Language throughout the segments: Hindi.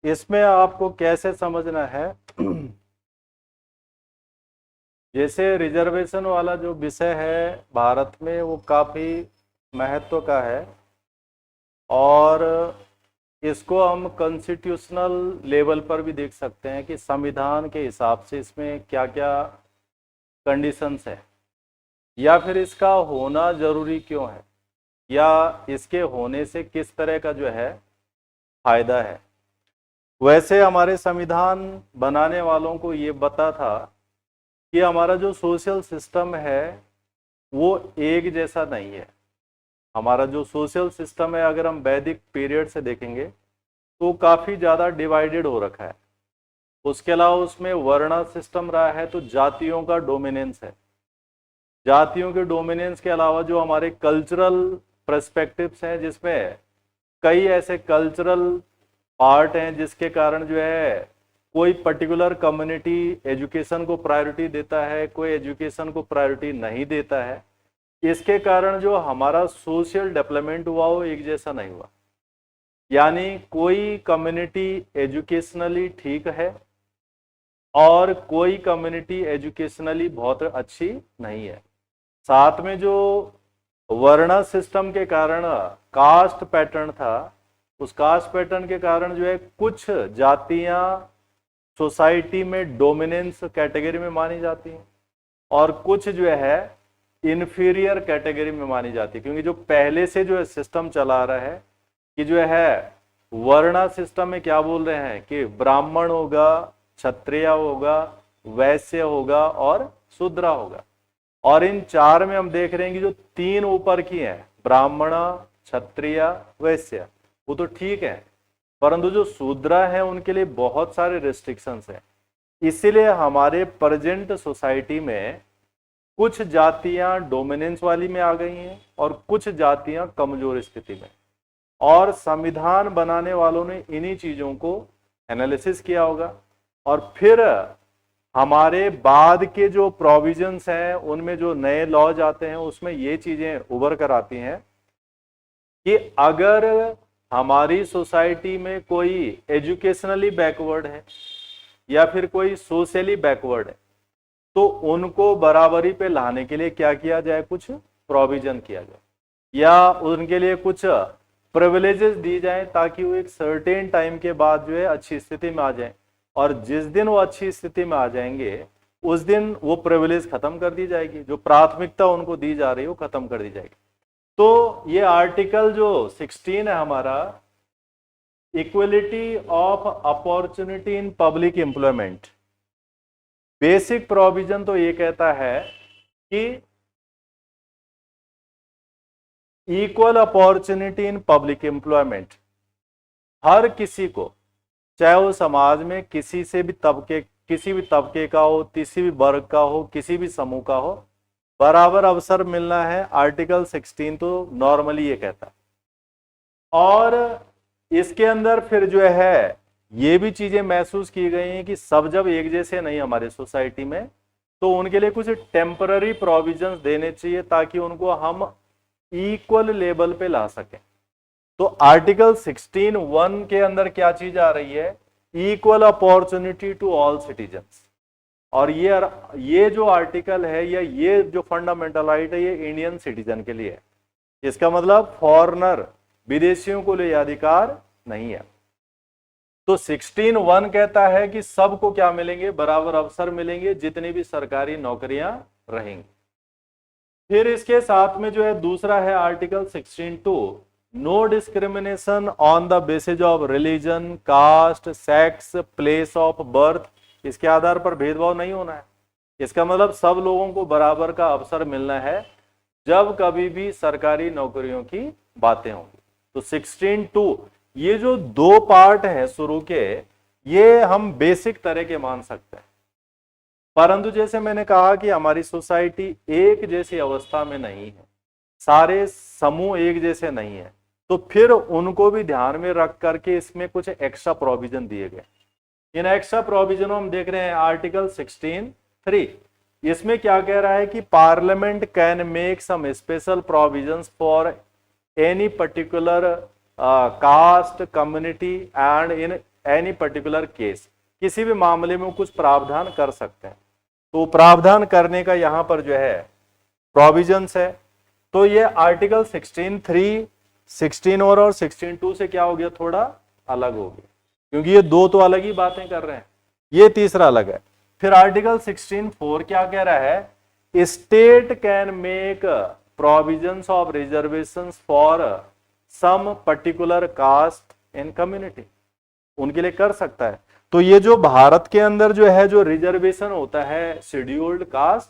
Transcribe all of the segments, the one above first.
इसमें आपको कैसे समझना है जैसे रिजर्वेशन वाला जो विषय है भारत में वो काफ़ी महत्व का है और इसको हम कॉन्स्टिट्यूशनल लेवल पर भी देख सकते हैं कि संविधान के हिसाब से इसमें क्या क्या कंडीशंस है या फिर इसका होना ज़रूरी क्यों है या इसके होने से किस तरह का जो है फायदा है। वैसे हमारे संविधान बनाने वालों को ये पता था कि हमारा जो सोशल सिस्टम है वो एक जैसा नहीं है। हमारा जो सोशल सिस्टम है अगर हम वैदिक पीरियड से देखेंगे तो काफ़ी ज़्यादा डिवाइडेड हो रखा है। उसके अलावा उसमें वर्ण सिस्टम रहा है तो जातियों का डोमिनेंस है। जातियों के डोमिनेंस के अलावा जो हमारे कल्चरल पर्सपेक्टिव्स हैं जिसमें कई ऐसे कल्चरल पार्ट हैं जिसके कारण जो है कोई पर्टिकुलर कम्युनिटी एजुकेशन को प्रायोरिटी देता है, कोई एजुकेशन को प्रायोरिटी नहीं देता है। इसके कारण जो हमारा सोशल डेवलपमेंट हुआ वो एक जैसा नहीं हुआ। यानी कोई कम्युनिटी एजुकेशनली ठीक है और कोई कम्युनिटी एजुकेशनली बहुत अच्छी नहीं है। साथ में जो वर्ण सिस्टम के कारण कास्ट पैटर्न था उस कास्ट पैटर्न के कारण जो है कुछ जातियां सोसाइटी में डोमिनेंस कैटेगरी में मानी जाती हैं और कुछ जो है इन्फीरियर कैटेगरी में मानी जाती है, क्योंकि जो पहले से जो है सिस्टम चला रहा है कि जो है वर्ण सिस्टम में क्या बोल रहे हैं कि ब्राह्मण होगा, क्षत्रिय होगा, वैश्य होगा और शूद्र होगा। और इन चार में हम देख रहे हैं कि जो तीन ऊपर की हैं ब्राह्मण, क्षत्रिय, वैश्य, वो तो ठीक है, परंतु जो शूद्र हैं उनके लिए बहुत सारे रिस्ट्रिक्शंस हैं। इसीलिए हमारे प्रेजेंट सोसाइटी में कुछ जातियां डोमिनेंस वाली में आ गई हैं और कुछ जातियां कमजोर स्थिति में। और संविधान बनाने वालों ने इन्हीं चीजों को एनालिसिस किया होगा और फिर हमारे बाद के जो प्रोविजंस हैं उनमें जो नए लॉज आते हैं उसमें ये चीजें उभर कर आती हैं कि अगर हमारी सोसाइटी में कोई एजुकेशनली बैकवर्ड है या फिर कोई सोशली बैकवर्ड है तो उनको बराबरी पे लाने के लिए क्या किया जाए, कुछ प्रोविजन किया जाए या उनके लिए कुछ प्रिविलेजेस दी जाए ताकि वो एक सर्टेन टाइम के बाद जो है अच्छी स्थिति में आ जाए। और जिस दिन वो अच्छी स्थिति में आ जाएंगे उस दिन वो प्रिविलेज खत्म कर दी जाएगी, जो प्राथमिकता उनको दी जा रही है वो खत्म कर दी जाएगी। तो ये आर्टिकल जो 16 है हमारा, equality of opportunity in public employment, basic provision तो ये कहता है कि equal opportunity in public employment, हर किसी को चाहे वो समाज में किसी से भी तबके, किसी भी तबके का हो, किसी भी वर्ग का हो, किसी भी समूह का हो, बराबर अवसर मिलना है। आर्टिकल 16 तो नॉर्मली ये कहता है। और इसके अंदर फिर जो है ये भी चीजें महसूस की गई हैं कि सब जब एक जैसे नहीं हमारे सोसाइटी में तो उनके लिए कुछ टेम्पररी प्रोविजंस देने चाहिए ताकि उनको हम इक्वल लेवल पे ला सकें। तो आर्टिकल 16(1) के अंदर क्या चीज आ रही है, equal opportunity to all citizens. और ये जो आर्टिकल है या ये जो फंडामेंटल राइट है ये इंडियन सिटीजन के लिए है। इसका मतलब फॉरेनर, विदेशियों को लिए अधिकार नहीं है। तो 16(1) कहता है कि सबको क्या मिलेंगे, बराबर अवसर मिलेंगे जितनी भी सरकारी नौकरियां रहेंगी। फिर इसके साथ में जो है दूसरा है article 16(2), no discrimination on the basis of religion, caste, sex, place of birth, इसके आधार पर भेदभाव नहीं होना है। इसका मतलब सब लोगों को बराबर का अवसर मिलना है जब कभी भी सरकारी नौकरियों की बातें होंगी। तो 16(2) ये जो दो पार्ट है शुरू के, ये हम बेसिक तरह के मान सकते हैं, परंतु जैसे मैंने कहा कि हमारी सोसाइटी एक जैसी अवस्था में नहीं है, सारे समूह एक जैसे नहीं है, तो फिर उनको भी ध्यान में रख करके इसमें कुछ एक्स्ट्रा प्रोविजन दिए गए। इन एक्स्ट्रा प्रोविजनों हम देख रहे हैं आर्टिकल 16(3), इसमें क्या कह रहा है कि parliament can make some special provisions for any particular caste, community and in any particular case, किसी भी मामले में वो कुछ प्रावधान कर सकते हैं। तो प्रावधान करने का यहां पर जो है प्रोविजंस है। तो ये आर्टिकल 16(3), 16 और 16(2) से क्या हो गया, थोड़ा अलग हो गया, क्योंकि ये दो तो अलग ही बातें कर रहे हैं, ये तीसरा अलग है। फिर आर्टिकल 16(4) क्या कह रहा है, state can make provisions of reservations for some particular caste and community, उनके लिए कर सकता है। तो ये जो भारत के अंदर जो है जो रिजर्वेशन होता है, शेड्यूल्ड कास्ट,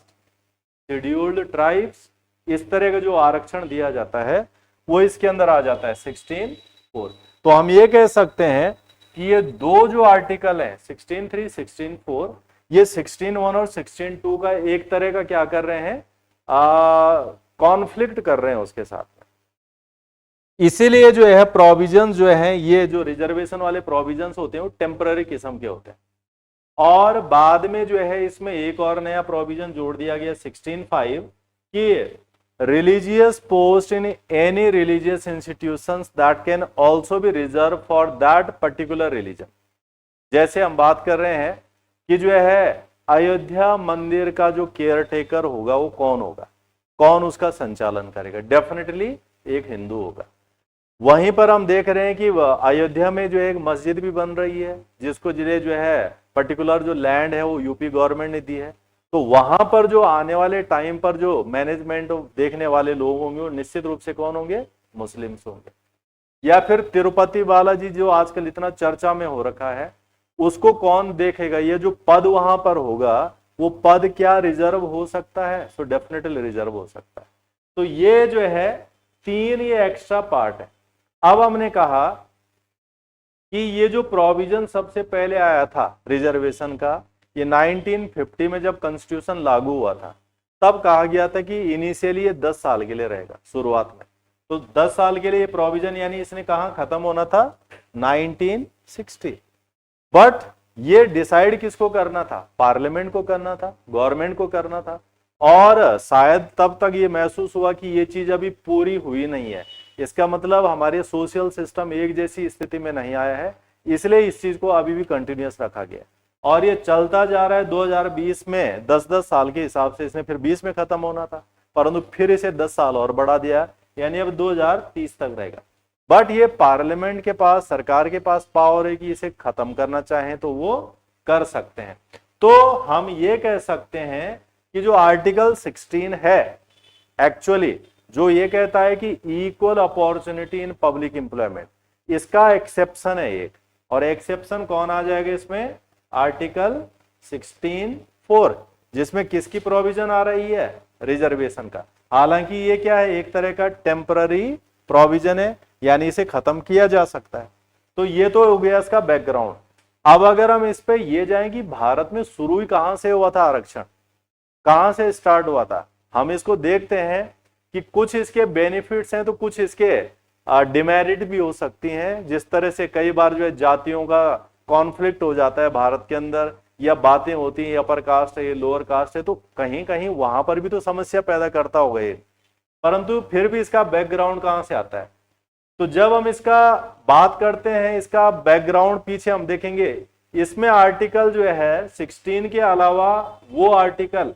शेड्यूल्ड ट्राइब्स, इस तरह का जो आरक्षण दिया जाता है वो इसके अंदर आ जाता है 16(4). तो हम ये कह सकते हैं कि ये दो जो आर्टिकल है 16(3), 16(4), ये 16(1) और 16(2) का एक तरह का क्या कर रहे हैं, कॉन्फ्लिक्ट कर रहे हैं उसके साथ में। इसीलिए जो है प्रोविजंस जो है, ये जो रिजर्वेशन वाले प्रोविजंस होते हैं वो टेम्पररी किस्म के होते हैं। और बाद में जो है इसमें एक और नया प्रोविजन जोड़ दिया गया 16(5) कि religious post in any religious institutions that can also be reserved for that particular religion। जैसे हम बात कर रहे हैं कि जो है अयोध्या मंदिर का जो केयर टेकर होगा वो कौन होगा, कौन उसका संचालन करेगा, डेफिनेटली एक हिंदू होगा। वहीं पर हम देख रहे हैं कि अयोध्या में जो एक मस्जिद भी बन रही है, जिसको जिले जो है पर्टिकुलर जो लैंड है वो यूपी गवर्नमेंट ने दी है। तो वहां पर जो आने वाले टाइम पर जो मैनेजमेंट देखने वाले लोग होंगे वो निश्चित रूप से कौन होंगे, मुस्लिम्स होंगे। या फिर तिरुपति बालाजी जो आजकल इतना चर्चा में हो रखा है, उसको कौन देखेगा, ये जो पद वहां पर होगा वो पद क्या रिजर्व हो सकता है, सो डेफिनेटली रिजर्व हो सकता है। तो ये जो है तीन ये एक्स्ट्रा पार्ट है। अब हमने कहा कि ये जो प्रोविजन सबसे पहले आया था रिजर्वेशन का, ये 1950 में जब कॉन्स्टिट्यूशन लागू हुआ था तब कहा गया था कि इनिशियली ये 10 साल के लिए रहेगा शुरुआत में। तो 10 साल के लिए ये प्रोविजन, यानी इसने कहा खत्म होना था 1960। बट ये डिसाइड किसको करना था, पार्लियामेंट को करना था, गवर्नमेंट को करना था। और शायद तब तक ये महसूस हुआ कि ये चीज अभी पूरी हुई नहीं है, इसका मतलब हमारे सोशल सिस्टम एक जैसी स्थिति में नहीं आया है, इसलिए इस चीज को अभी भी कंटिन्यूअस रखा गया और ये चलता जा रहा है। 2020 में 10-10 साल के हिसाब से इसने फिर 20 में खत्म होना था, परंतु फिर इसे 10 साल और बढ़ा दिया, यानी अब 2030 तक रहेगा। बट ये पार्लियामेंट के पास, सरकार के पास पावर है कि इसे खत्म करना चाहें तो वो कर सकते हैं। तो हम ये कह सकते हैं कि जो आर्टिकल 16 है एक्चुअली जो ये कहता है कि equal opportunity in public employment, इसका एक्सेप्शन है एक, और एक्सेप्शन कौन आ जाएगा इसमें, आर्टिकल 16(4), जिसमें किसकी प्रोविजन आ रही है, रिजर्वेशन का। हालांकि ये क्या है, एक तरह का टेम्पररी प्रोविजन है, यानी इसे खत्म किया जा सकता है। तो ये तो हो गया इसका बैकग्राउंड। अब अगर हम इस पे ये जाएं कि भारत में शुरू ही कहां से हुआ था आरक्षण, कहां से स्टार्ट हुआ था, हम इसको देखते हैं कि कुछ इसके बेनिफिट्स हैं तो कुछ इसके डिमेरिट भी हो सकती हैं। जिस तरह से कई बार जो है जातियों का कॉन्फ्लिक्ट हो जाता है भारत के अंदर, या बातें होती हैं ये अपर कास्ट है ये लोअर कास्ट है, तो कहीं कहीं वहां पर भी तो समस्या पैदा करता होगा ये, परंतु फिर भी इसका बैकग्राउंड कहां से आता है। तो जब हम इसका बात करते हैं, इसका बैकग्राउंड पीछे हम देखेंगे, इसमें आर्टिकल जो है 16 के अलावा वो आर्टिकल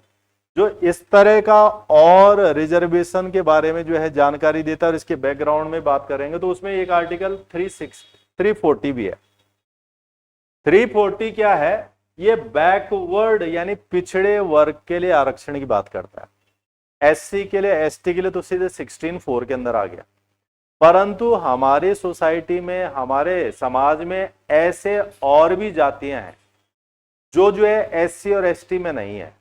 जो इस तरह का और रिजर्वेशन के बारे में जो है जानकारी देता है और इसके बैकग्राउंड में बात करेंगे, तो उसमें एक आर्टिकल 340 भी है। 340 क्या है, ये बैकवर्ड यानी पिछड़े वर्ग के लिए आरक्षण की बात करता है। एससी के लिए, एसटी के लिए तो सीधे 16(4) के अंदर आ गया, परंतु हमारे सोसाइटी में, हमारे समाज में ऐसे और भी जातियां हैं जो है एससी और एसटी में नहीं है,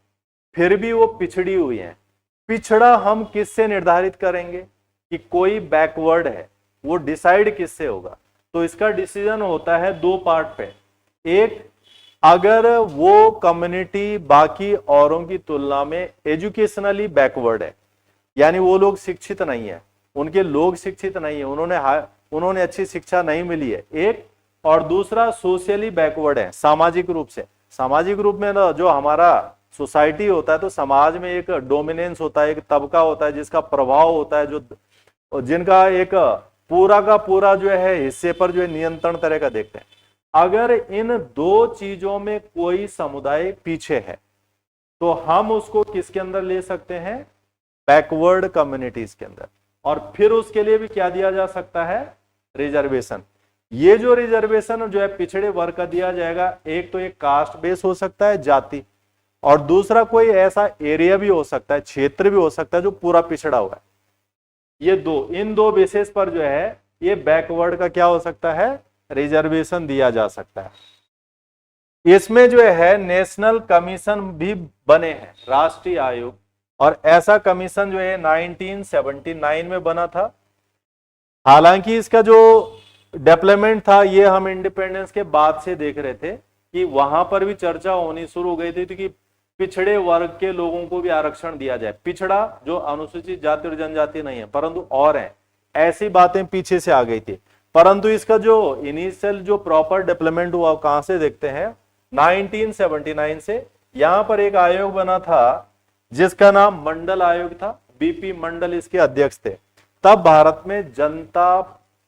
फिर भी वो पिछड़ी हुई हैं। पिछड़ा हम किससे निर्धारित करेंगे कि कोई बैकवर्ड है, वो डिसाइड किससे होगा, तो इसका डिसीजन होता है दो पार्ट पे। एक, अगर वो कम्युनिटी बाकी औरों की तुलना में एजुकेशनली बैकवर्ड है, यानी वो लोग शिक्षित नहीं है, उनके लोग शिक्षित नहीं है, उन्होंने अच्छी शिक्षा नहीं मिली है एक, और दूसरा सोशली बैकवर्ड है, सामाजिक रूप से। सामाजिक रूप में ना जो हमारा सोसाइटी होता है, तो समाज में एक डोमिनेंस होता है, एक तबका होता है जिसका प्रभाव होता है, जो जिनका एक पूरा का पूरा जो है हिस्से पर जो है नियंत्रण तरह का देखते हैं। अगर इन दो चीजों में कोई समुदाय पीछे है तो हम उसको किसके अंदर ले सकते हैं, बैकवर्ड कम्युनिटीज के अंदर। और फिर उसके लिए भी क्या दिया जा सकता है, रिजर्वेशन। ये जो रिजर्वेशन जो है पिछड़े वर्ग का दिया जाएगा, एक तो एक कास्ट बेस हो सकता है, जाति, और दूसरा कोई ऐसा एरिया भी हो सकता है, क्षेत्र भी हो सकता है जो पूरा पिछड़ा हुआ है। ये इन दो बेसिस पर जो है ये बैकवर्ड का क्या हो सकता है, रिजर्वेशन दिया जा सकता है। इसमें जो है नेशनल कमीशन भी बने हैं, राष्ट्रीय आयोग, और ऐसा कमीशन जो है 1979 में बना था। हालांकि इसका जो डेवलपमेंट था ये हम इंडिपेंडेंस के बाद से देख रहे थे कि वहां पर भी चर्चा होनी शुरू हो गई थी कि पिछड़े वर्ग के लोगों को भी आरक्षण दिया जाए। पिछड़ा जो अनुसूचित जाति और जनजाति नहीं है परंतु और है, ऐसी बातें पीछे से आ गई थी। परंतु इसका जो इनिशियल जो प्रॉपर डेवलपमेंट हुआ कहां से देखते हैं, 1979 से। यहां पर एक आयोग बना था जिसका नाम मंडल आयोग था, बीपी मंडल इसके अध्यक्ष थे। तब भारत में जनता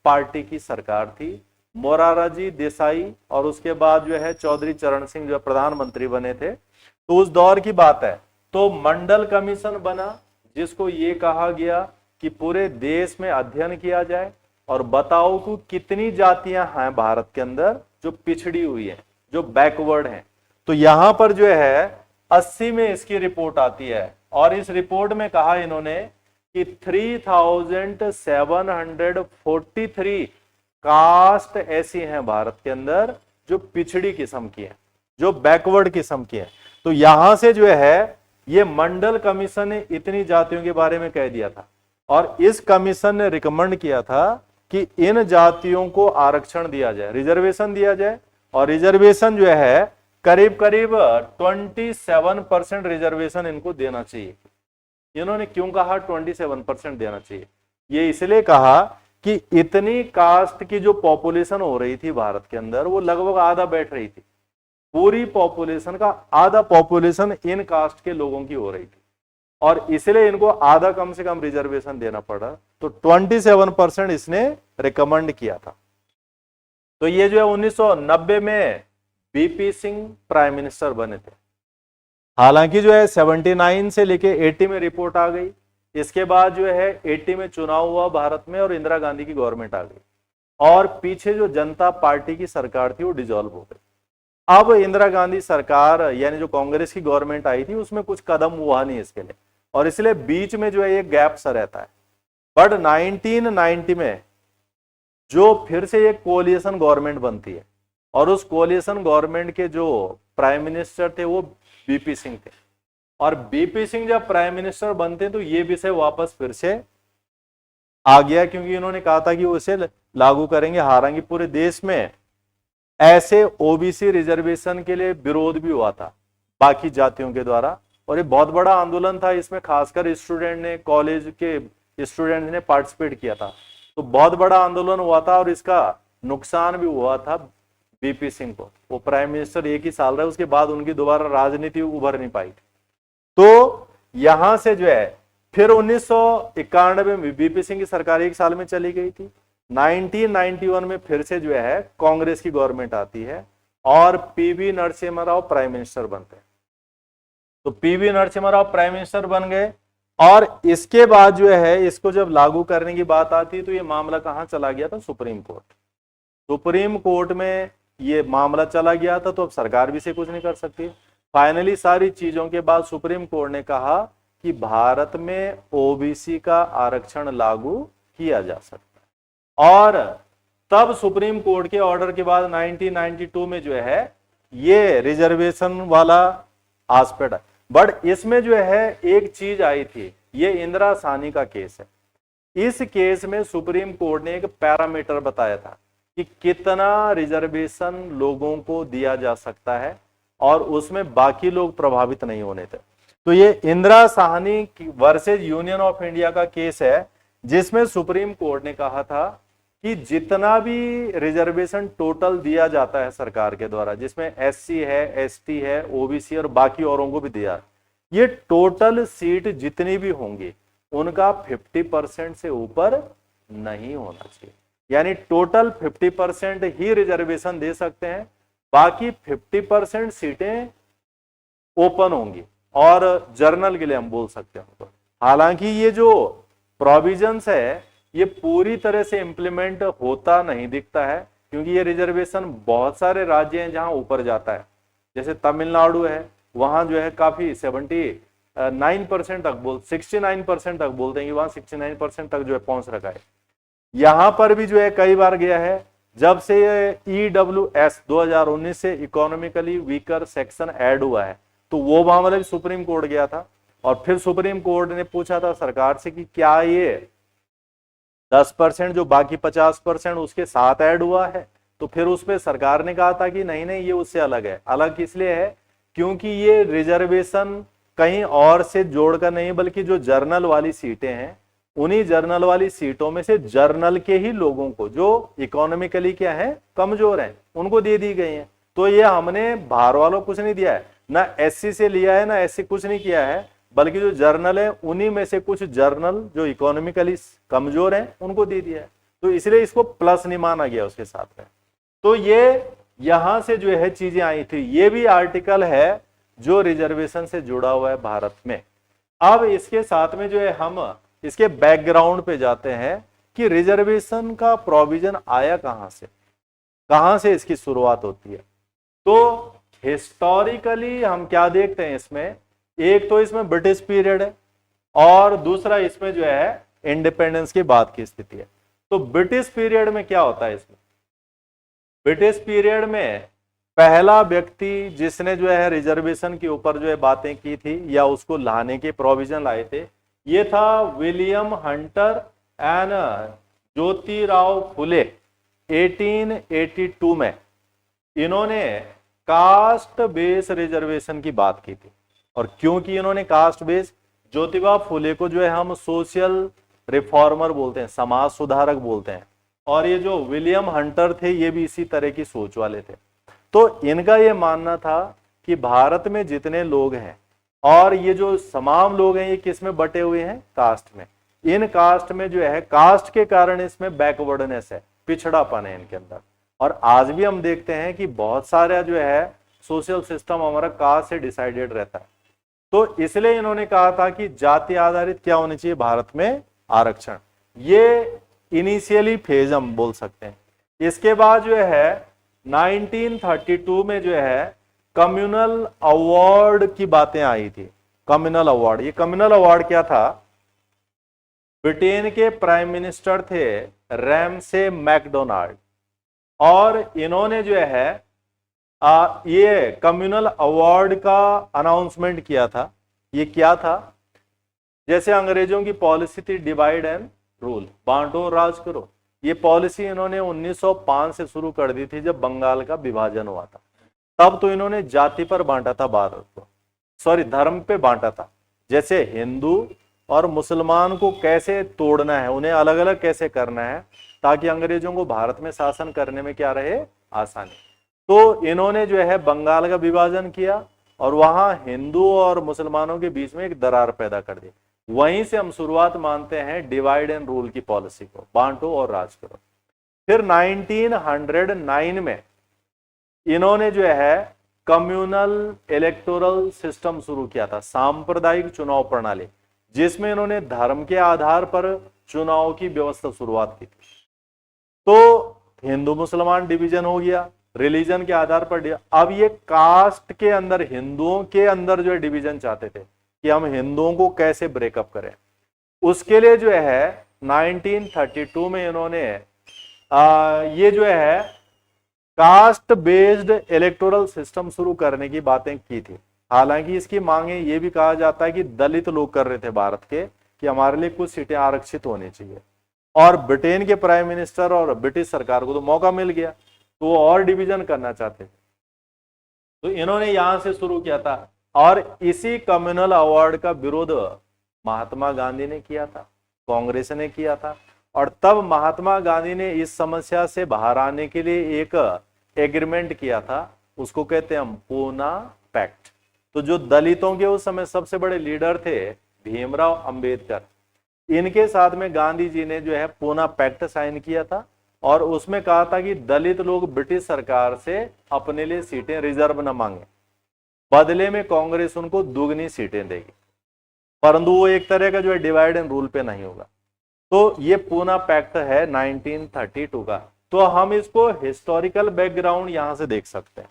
पार्टी की सरकार थी, मोरारजी देसाई, और उसके बाद जो है चौधरी चरण सिंह जो प्रधानमंत्री बने थे। तो उस दौर की बात है। तो मंडल कमीशन बना जिसको ये कहा गया कि पूरे देश में अध्ययन किया जाए और बताओ कि कितनी जातियां हैं भारत के अंदर जो पिछड़ी हुई हैं, जो बैकवर्ड हैं। तो यहां पर जो है 80 में इसकी रिपोर्ट आती है और इस रिपोर्ट में कहा इन्होंने कि 3743 कास्ट ऐसी हैं भारत के अंदर जो पिछड़ी किस्म की हैं, जो बैकवर्ड किस्म की हैं। तो यहां से जो है ये मंडल कमीशन ने इतनी जातियों के बारे में कह दिया था और इस कमीशन ने रिकमेंड किया था कि इन जातियों को आरक्षण दिया जाए, रिजर्वेशन दिया जाए। और रिजर्वेशन जो है करीब करीब 27% रिजर्वेशन इनको देना चाहिए। इन्होंने क्यों कहा 27% देना चाहिए, ये इसलिए कहा कि इतनी कास्ट की जो पॉपुलेशन हो रही थी भारत के अंदर वो लगभग आधा बैठ रही थी, पूरी पॉपुलेशन का आधा पॉपुलेशन इन कास्ट के लोगों की हो रही थी और इसलिए इनको आधा कम से कम रिजर्वेशन देना पड़ा। तो 27% इसने रिकमेंड किया था। तो ये जो है 1990 में बीपी सिंह प्राइम मिनिस्टर बने थे। हालांकि जो है 79 से लेके 80 में रिपोर्ट आ गई। इसके बाद जो है 80 में चुनाव हुआ भारत में और इंदिरा गांधी की गवर्नमेंट आ गई और पीछे जो जनता पार्टी की सरकार थी वो डिसॉल्व हो गई। अब इंदिरा गांधी सरकार यानी जो कांग्रेस की गवर्नमेंट आई थी उसमें कुछ कदम हुआ नहीं इसके लिए और इसलिए बीच में जो है एक गैप सा रहता है। बट 1990 में जो फिर से एक कोलिएशन गवर्नमेंट बनती है और उस कोलिएशन गवर्नमेंट के जो प्राइम मिनिस्टर थे वो बीपी सिंह थे और बीपी सिंह जब प्राइम मिनिस्टर बनते तो ये विषय वापस फिर से आ गया क्योंकि इन्होंने कहा था कि वो इसे लागू करेंगे। हालांकि पूरे देश में ऐसे ओबीसी रिजर्वेशन के लिए विरोध भी हुआ था बाकी जातियों के द्वारा और ये बहुत बड़ा आंदोलन था। इसमें खासकर स्टूडेंट ने, कॉलेज के स्टूडेंट ने पार्टिसिपेट किया था। तो बहुत बड़ा आंदोलन हुआ था और इसका नुकसान भी हुआ था बीपी सिंह को। वो प्राइम मिनिस्टर एक ही साल रहे, उसके बाद उनकी दोबारा राजनीति उभर नहीं पाई थी। तो यहां से जो है फिर 1991 में बीपी सिंह की सरकार एक साल में चली गई थी। 1991 में फिर से जो है कांग्रेस की गवर्नमेंट आती है और PV Narasimha Rao prime minister बनते हैं। तो PV Narasimha Rao prime minister बन गए और इसके बाद जो है इसको जब लागू करने की बात आती है तो ये मामला कहां चला गया था, सुप्रीम कोर्ट। सुप्रीम कोर्ट में ये मामला चला गया था तो अब सरकार भी इसे कुछ नहीं कर सकती। फाइनली सारी चीजों के बाद सुप्रीम कोर्ट ने कहा कि भारत में ओबीसी का आरक्षण लागू किया जा सकता है और तब सुप्रीम कोर्ट के ऑर्डर के बाद 1992 में जो है ये रिजर्वेशन वाला आस्पेक्ट है। बट इसमें जो है एक चीज आई थी, ये इंदिरा साहनी का केस है। इस केस में सुप्रीम कोर्ट ने एक पैरामीटर बताया था कि कितना रिजर्वेशन लोगों को दिया जा सकता है और उसमें बाकी लोग प्रभावित नहीं होने थे। तो ये Indira Sahni versus union of India का केस है जिसमें सुप्रीम कोर्ट ने कहा था कि जितना भी रिजर्वेशन टोटल दिया जाता है सरकार के द्वारा, जिसमें एससी है, एसटी है, ओबीसी और बाकी औरों को भी दिया, ये टोटल सीट जितनी भी होंगी उनका 50% से ऊपर नहीं होना चाहिए। यानी टोटल 50% ही रिजर्वेशन दे सकते हैं, बाकी 50% सीटें ओपन होंगी और जर्नल के लिए हम बोल सकते हैं। हालांकि ये जो प्रोविजंस है ये पूरी तरह से इंप्लीमेंट होता नहीं दिखता है, क्योंकि ये रिजर्वेशन बहुत सारे राज्य हैं जहां ऊपर जाता है। जैसे तमिलनाडु है, वहां जो है काफी 69% तक 69% तक बोलते हैं कि वहां 69% तक जो है पहुंच रखा है। यहां पर भी जो है कई बार गया है, जब से EWS 2019 से इकोनॉमिकली वीकर सेक्शन ऐड हुआ है, तो वो मामला भी सुप्रीम कोर्ट गया था और फिर सुप्रीम कोर्ट ने पूछा था सरकार से कि क्या ये 10% जो बाकी 50% उसके साथ ऐड हुआ है, तो फिर उस पर सरकार ने कहा था कि नहीं नहीं ये उससे अलग है। अलग इसलिए है क्योंकि ये रिजर्वेशन कहीं और से जोड़कर नहीं, बल्कि जो जर्नल वाली सीटें हैं उन्हीं जर्नल वाली सीटों में से जर्नल के ही लोगों को जो इकोनॉमिकली क्या है कमजोर हैं उनको दे दी गई हैं। तो ये हमने बाहर वालों को कुछ नहीं दिया है, ना SC से लिया है ना SC कुछ नहीं किया है, बल्कि जो जर्नल है उन्हीं में से कुछ जर्नल जो इकोनॉमिकली कमजोर हैं उनको दे दिया है, तो इसलिए इसको प्लस नहीं माना गया उसके साथ में। तो ये यहां से जो है चीजें आई थी, ये भी आर्टिकल है जो रिजर्वेशन से जुड़ा हुआ है भारत में। अब इसके साथ में जो है हम इसके बैकग्राउंड पे जाते हैं कि रिजर्वेशन का प्रोविजन आया कहां से इसकी शुरुआत होती है। तो हिस्टोरिकली हम क्या देखते हैं इसमें, एक तो इसमें ब्रिटिश पीरियड है और दूसरा इसमें जो है इंडिपेंडेंस के बाद की स्थिति है। तो ब्रिटिश पीरियड में क्या होता है, इसमें ब्रिटिश पीरियड में पहला व्यक्ति जिसने जो है रिजर्वेशन के ऊपर जो है बातें की थी या उसको लाने के प्रोविजन लाए थे, ये था William Hunter and Jyotirao Phule 1882 में। इन्होंने कास्ट बेस रिजर्वेशन की बात की थी। और क्योंकि इन्होंने कास्ट बेस, ज्योतिबा फुले को जो है हम सोशल रिफॉर्मर बोलते हैं, समाज सुधारक बोलते हैं, और ये जो विलियम हंटर थे ये भी इसी तरह की सोच वाले थे। तो इनका ये मानना था कि भारत में जितने लोग हैं और ये जो तमाम लोग हैं ये किस में बटे हुए हैं, कास्ट में। इन कास्ट में जो है कास्ट के कारण इसमें बैकवर्डनेस है, पिछड़ापन है इनके अंदर। और आज भी हम देखते हैं कि बहुत सारा जो है सोशल सिस्टम हमारा कास्ट से डिसाइडेड रहता है। तो इसलिए इन्होंने कहा था कि जाति आधारित क्या होनी चाहिए भारत में, आरक्षण। ये इनिशियली फेज हम बोल सकते हैं। इसके बाद जो है 1932 में जो है कम्युनल अवार्ड की बातें आई थी। कम्युनल अवार्ड, ये कम्युनल अवार्ड क्या था, ब्रिटेन के प्राइम मिनिस्टर थे रैमसे मैकडोनाल्ड, और इन्होंने जो है ये कम्युनल अवार्ड का अनाउंसमेंट किया था। ये क्या था, जैसे अंग्रेजों की पॉलिसी थी डिवाइड एंड रूल, बांटो और राज करो, ये पॉलिसी इन्होंने 1905 से शुरू कर दी थी जब बंगाल का विभाजन हुआ था। तब तो इन्होंने जाति पर बांटा था भारत को, सॉरी धर्म पे बांटा था। जैसे हिंदू और मुसलमान को कैसे तोड़ना है, उन्हें अलग अलग कैसे करना है ताकि अंग्रेजों को भारत में शासन करने में क्या रहे, आसानी। तो इन्होंने जो है बंगाल का विभाजन किया और वहां हिंदू और मुसलमानों के बीच में एक दरार पैदा कर दी। वहीं से हम शुरुआत मानते हैं डिवाइड एंड रूल की पॉलिसी को, बांटो और राज करो। फिर 1909 में इन्होंने जो है कम्युनल इलेक्टोरल सिस्टम शुरू किया था, सांप्रदायिक चुनाव प्रणाली, जिसमें इन्होंने धर्म के आधार पर चुनाव की व्यवस्था शुरुआत की थी। तो हिंदू मुसलमान डिवीजन हो गया, रिलीजन के आधार पर। अब ये कास्ट के अंदर, हिंदुओं के अंदर जो है डिवीजन चाहते थे कि हम हिंदुओं को कैसे ब्रेकअप करें। उसके लिए जो है 1932 में इन्होंने ये जो है कास्ट बेस्ड इलेक्टोरल सिस्टम शुरू करने की बातें की थी। हालांकि इसकी मांगे ये भी कहा जाता है कि दलित लोग कर रहे थे भारत के कि हमारे लिए कुछ सीटें आरक्षित होनी चाहिए, और ब्रिटेन के प्राइम मिनिस्टर और ब्रिटिश सरकार को तो मौका मिल गया तो वो और डिवीजन करना चाहते थे। तो इन्होंने यहां से शुरू किया था और इसी कम्युनल अवार्ड का विरोध महात्मा गांधी ने किया था, कांग्रेस ने किया था। और तब महात्मा गांधी ने इस समस्या से बाहर आने के लिए एक एग्रीमेंट किया था, उसको कहते हैं हम पूना पैक्ट। तो जो दलितों के उस समय सबसे बड़े लीडर थे भीमराव अंबेडकर, इनके साथ में गांधी जी ने जो है पूना पैक्ट साइन किया था और उसमें कहा था कि दलित लोग ब्रिटिश सरकार से अपने लिए सीटें रिजर्व न मांगे, बदले में कांग्रेस उनको दुगनी सीटें देगी, परंतु वो एक तरह का जो है डिवाइड एंड रूल पे नहीं होगा। तो ये पूना पैक्ट है 1932 का। तो हम इसको हिस्टोरिकल बैकग्राउंड यहां से देख सकते हैं।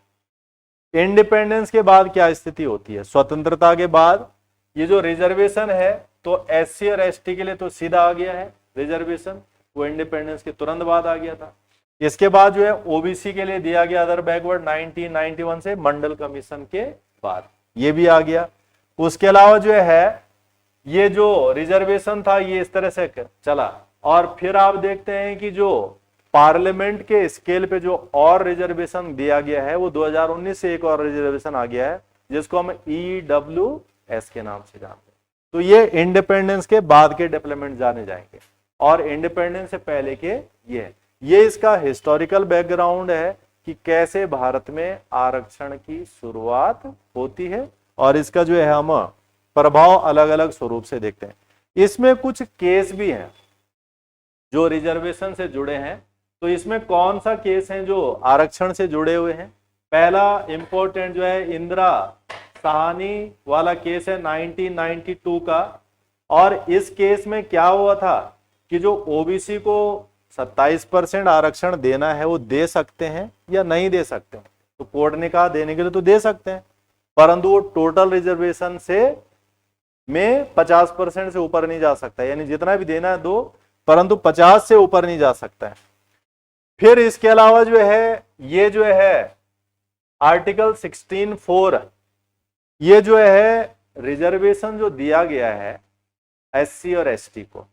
इंडिपेंडेंस के बाद क्या स्थिति होती है, स्वतंत्रता के बाद ये जो रिजर्वेशन है तो एससी और एसटी के लिए तो सीधा आ गया है रिजर्वेशन, वो इंडिपेंडेंस के तुरंत बाद आ गया था। इसके बाद जो है ओबीसी के लिए दिया गया अदर बैकवर्ड 1991 से मंडल कमीशन के बाद ये भी आ गया। उसके अलावा जो है ये जो रिजर्वेशन था ये इस तरह से चला, और फिर आप देखते हैं कि जो पार्लियामेंट के स्केल पे जो और रिजर्वेशन दिया गया है वो 2019 से एक और रिजर्वेशन आ गया है जिसको हम EWS के नाम से जानते हैं। तो ये इंडिपेंडेंस के बाद के डेवलपमेंट जाने जाएंगे, और इंडिपेंडेंस से पहले के ये इसका हिस्टोरिकल बैकग्राउंड है कि कैसे भारत में आरक्षण की शुरुआत होती है, और इसका जो है हम प्रभाव अलग अलग स्वरूप से देखते हैं। इसमें कुछ केस भी हैं जो रिजर्वेशन से जुड़े हैं। तो इसमें कौन सा केस है जो आरक्षण से जुड़े हुए हैं? पहला इंपॉर्टेंट जो है इंदिरा साहनी वाला केस है 1992 का, और इस केस में क्या हुआ था कि जो ओबीसी को 27% आरक्षण देना है वो दे सकते हैं या नहीं दे सकते हैं। तो कोर्ट ने कहा देने के लिए तो दे सकते हैं, परंतु वो टोटल रिजर्वेशन से में 50% से ऊपर नहीं जा सकता, यानी जितना भी देना है दो, परंतु 50 से ऊपर नहीं जा सकता है। फिर इसके अलावा जो है ये जो है आर्टिकल 16(4), ये जो है रिजर्वेशन जो दिया गया है एससी और एसटी को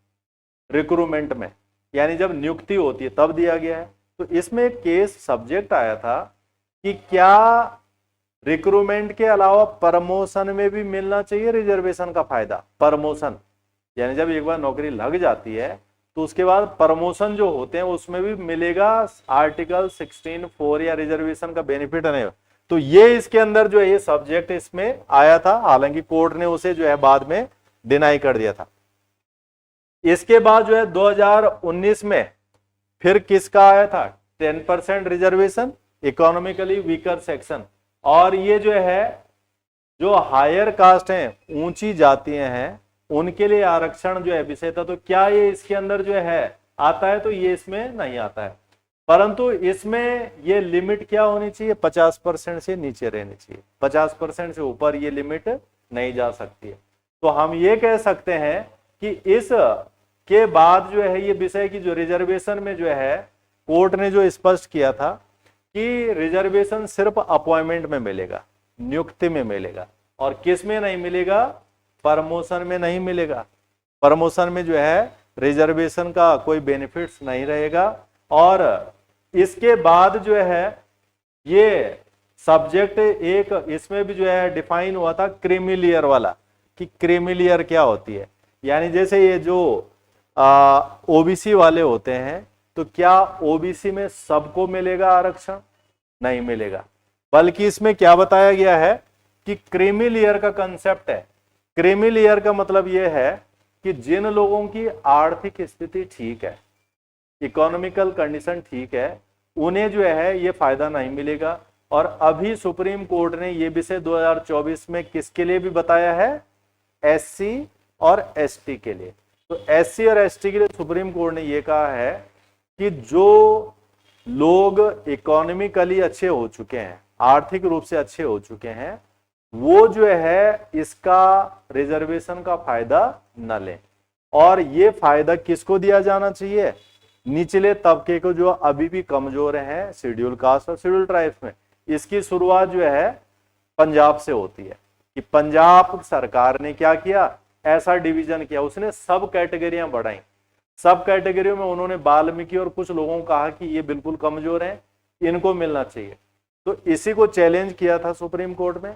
रिक्रूटमेंट में, यानी जब नियुक्ति होती है तब दिया गया है। तो इसमें एक केस सब्जेक्ट आया था कि क्या रिक्रूटमेंट के अलावा प्रमोशन में भी मिलना चाहिए रिजर्वेशन का फायदा। प्रमोशन यानी जब एक बार नौकरी लग जाती है तो उसके बाद प्रमोशन जो होते हैं उसमें भी मिलेगा आर्टिकल 16(4) या रिजर्वेशन का बेनिफिट नहीं। तो ये इसके अंदर जो है ये सब्जेक्ट इसमें आया था, हालांकि कोर्ट ने उसे जो है बाद में डिनाई कर दिया था। इसके बाद जो है 2019 में फिर किसका आया था 10% रिजर्वेशन इकोनॉमिकली वीकर सेक्शन, और ये जो है जो हायर कास्ट हैं, ऊंची जातियां हैं, उनके लिए आरक्षण जो है विषय था। तो क्या ये इसके अंदर जो है आता है? तो ये इसमें नहीं आता है, परंतु इसमें ये लिमिट क्या होनी चाहिए 50% से नीचे रहनी चाहिए, 50% से ऊपर ये लिमिट नहीं जा सकती है। तो हम ये कह सकते हैं कि इस के बाद जो है ये विषय की जो रिजर्वेशन में जो है कोर्ट ने जो स्पष्ट किया था कि रिजर्वेशन सिर्फ अपॉइंटमेंट में मिलेगा, नियुक्ति में मिलेगा, और किस में नहीं मिलेगा? प्रमोशन में नहीं मिलेगा। प्रमोशन में जो है रिजर्वेशन का कोई बेनिफिट्स नहीं रहेगा। और इसके बाद जो है ये सब्जेक्ट एक इसमें भी जो है डिफाइन हुआ था क्रीमी लेयर वाला, कि क्रीमी लेयर क्या होती है। यानी जैसे ये जो ओबीसी वाले होते हैं, तो क्या ओबीसी में सबको मिलेगा आरक्षण? नहीं मिलेगा, बल्कि इसमें क्या बताया गया है कि क्रीमी लेयर का कंसेप्ट है। क्रीमी लेयर का मतलब यह है कि जिन लोगों की आर्थिक स्थिति ठीक है, इकोनॉमिकल कंडीशन ठीक है, उन्हें जो है ये फायदा नहीं मिलेगा। और अभी सुप्रीम कोर्ट ने ये विषय 2024 में किसके लिए भी बताया है? एससी और एसटी के लिए। तो एससी और एसटी के लिए सुप्रीम कोर्ट ने ये कहा है कि जो लोग इकोनॉमिकली अच्छे हो चुके हैं, आर्थिक रूप से अच्छे हो चुके हैं, वो जो है इसका रिजर्वेशन का फायदा न लें। और ये फायदा किसको दिया जाना चाहिए? निचले तबके को जो अभी भी कमजोर हैं, शेड्यूल कास्ट और शेड्यूल ट्राइब्स में। इसकी शुरुआत जो है पंजाब से होती है कि पंजाब सरकार ने क्या किया, ऐसा डिवीजन किया, उसने सब कैटेगरियां बढ़ाई। सब कैटेगरियों में उन्होंने वाल्मीकि और कुछ लोगों को कहा कि ये बिल्कुल कमजोर हैं, इनको मिलना चाहिए। तो इसी को चैलेंज किया था सुप्रीम कोर्ट में।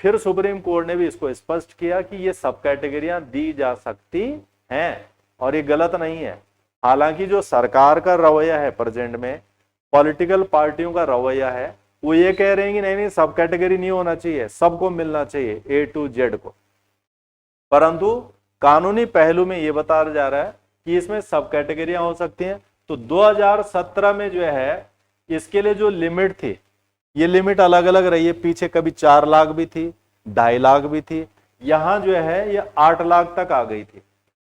फिर सुप्रीम कोर्ट ने भी इसको स्पष्ट किया कि ये सब कैटेगरियां दी जा सकती हैं और ये गलत नहीं है। हालांकि जो सरकार का रवैया है प्रेजेंट में, पॉलिटिकल पार्टियों का रवैया है, वो ये कह रहे हैं कि नहीं सब कैटेगरी नहीं होना चाहिए, सबको मिलना चाहिए A to Z को। परंतु कानूनी पहलू में ये बताया जा रहा है कि इसमें सब कैटेगरियां हो सकती हैं। तो 2017 में जो है इसके लिए जो लिमिट थी, ये लिमिट अलग अलग रही है, पीछे कभी 4 लाख भी थी, 2.5 लाख भी थी, यहां जो है ये 8 लाख तक आ गई थी।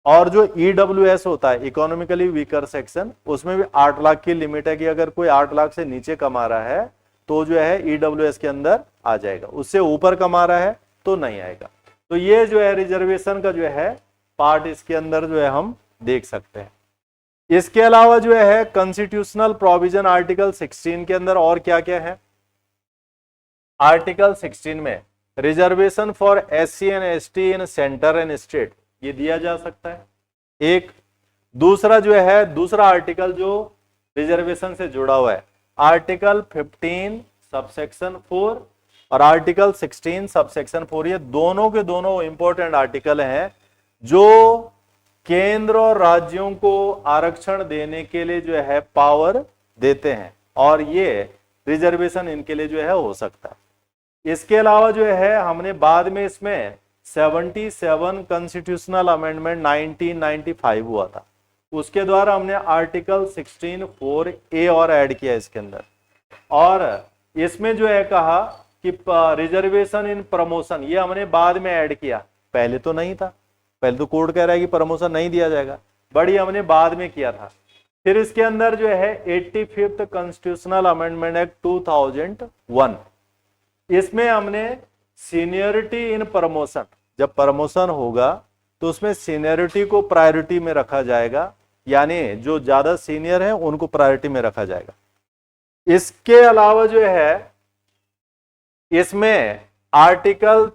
और जो EWS होता है, इकोनॉमिकली वीकर सेक्शन, उसमें भी 8 लाख की लिमिट है कि अगर कोई 8 लाख से नीचे कमा रहा है तो जो है EWS के अंदर आ जाएगा, उससे ऊपर कमा रहा है तो नहीं आएगा। तो ये जो है रिजर्वेशन का जो है पार्ट इसके अंदर जो है हम देख सकते हैं। इसके अलावा जो है कॉन्स्टिट्यूशनल प्रोविजन आर्टिकल 16 के अंदर और क्या क्या है। आर्टिकल 16 में reservation for SC and ST in centre and state, ये दिया जा सकता है एक। दूसरा जो है, दूसरा आर्टिकल जो रिजर्वेशन से जुड़ा हुआ है, आर्टिकल 15 सबसेक्शन 4 और आर्टिकल 16 सबसेक्शन 4, ये दोनों के दोनों इंपॉर्टेंट आर्टिकल हैं जो केंद्र और राज्यों को आरक्षण देने के लिए जो है पावर देते हैं, और ये रिजर्वेशन इनके लिए जो है हो सकता है। इसके अलावा जो है हमने बाद में इसमें 77 कॉन्स्टिट्यूशनल अमेंडमेंट 1995 हुआ था, उसके द्वारा हमने आर्टिकल 16(4)A और ऐड किया इसके अंदर। और इसमें जो है कहा कि रिजर्वेशन इन प्रमोशन, ये हमने बाद में ऐड किया, पहले तो नहीं था, पहले तो कोर्ट कह रहा है कि प्रमोशन नहीं दिया जाएगा, बड़ी हमने बाद में किया था। फिर इसके अंदर जो है 85th कॉन्स्टिट्यूशनल अमेंडमेंट एक्ट 2001, इसमें हमने सीनियरिटी इन प्रमोशन, जब प्रमोशन होगा तो उसमें सीनियरिटी को प्रायोरिटी में रखा जाएगा, यानी जो ज्यादा सीनियर है उनको प्रायोरिटी में रखा जाएगा। इसके अलावा जो है इसमें आर्टिकल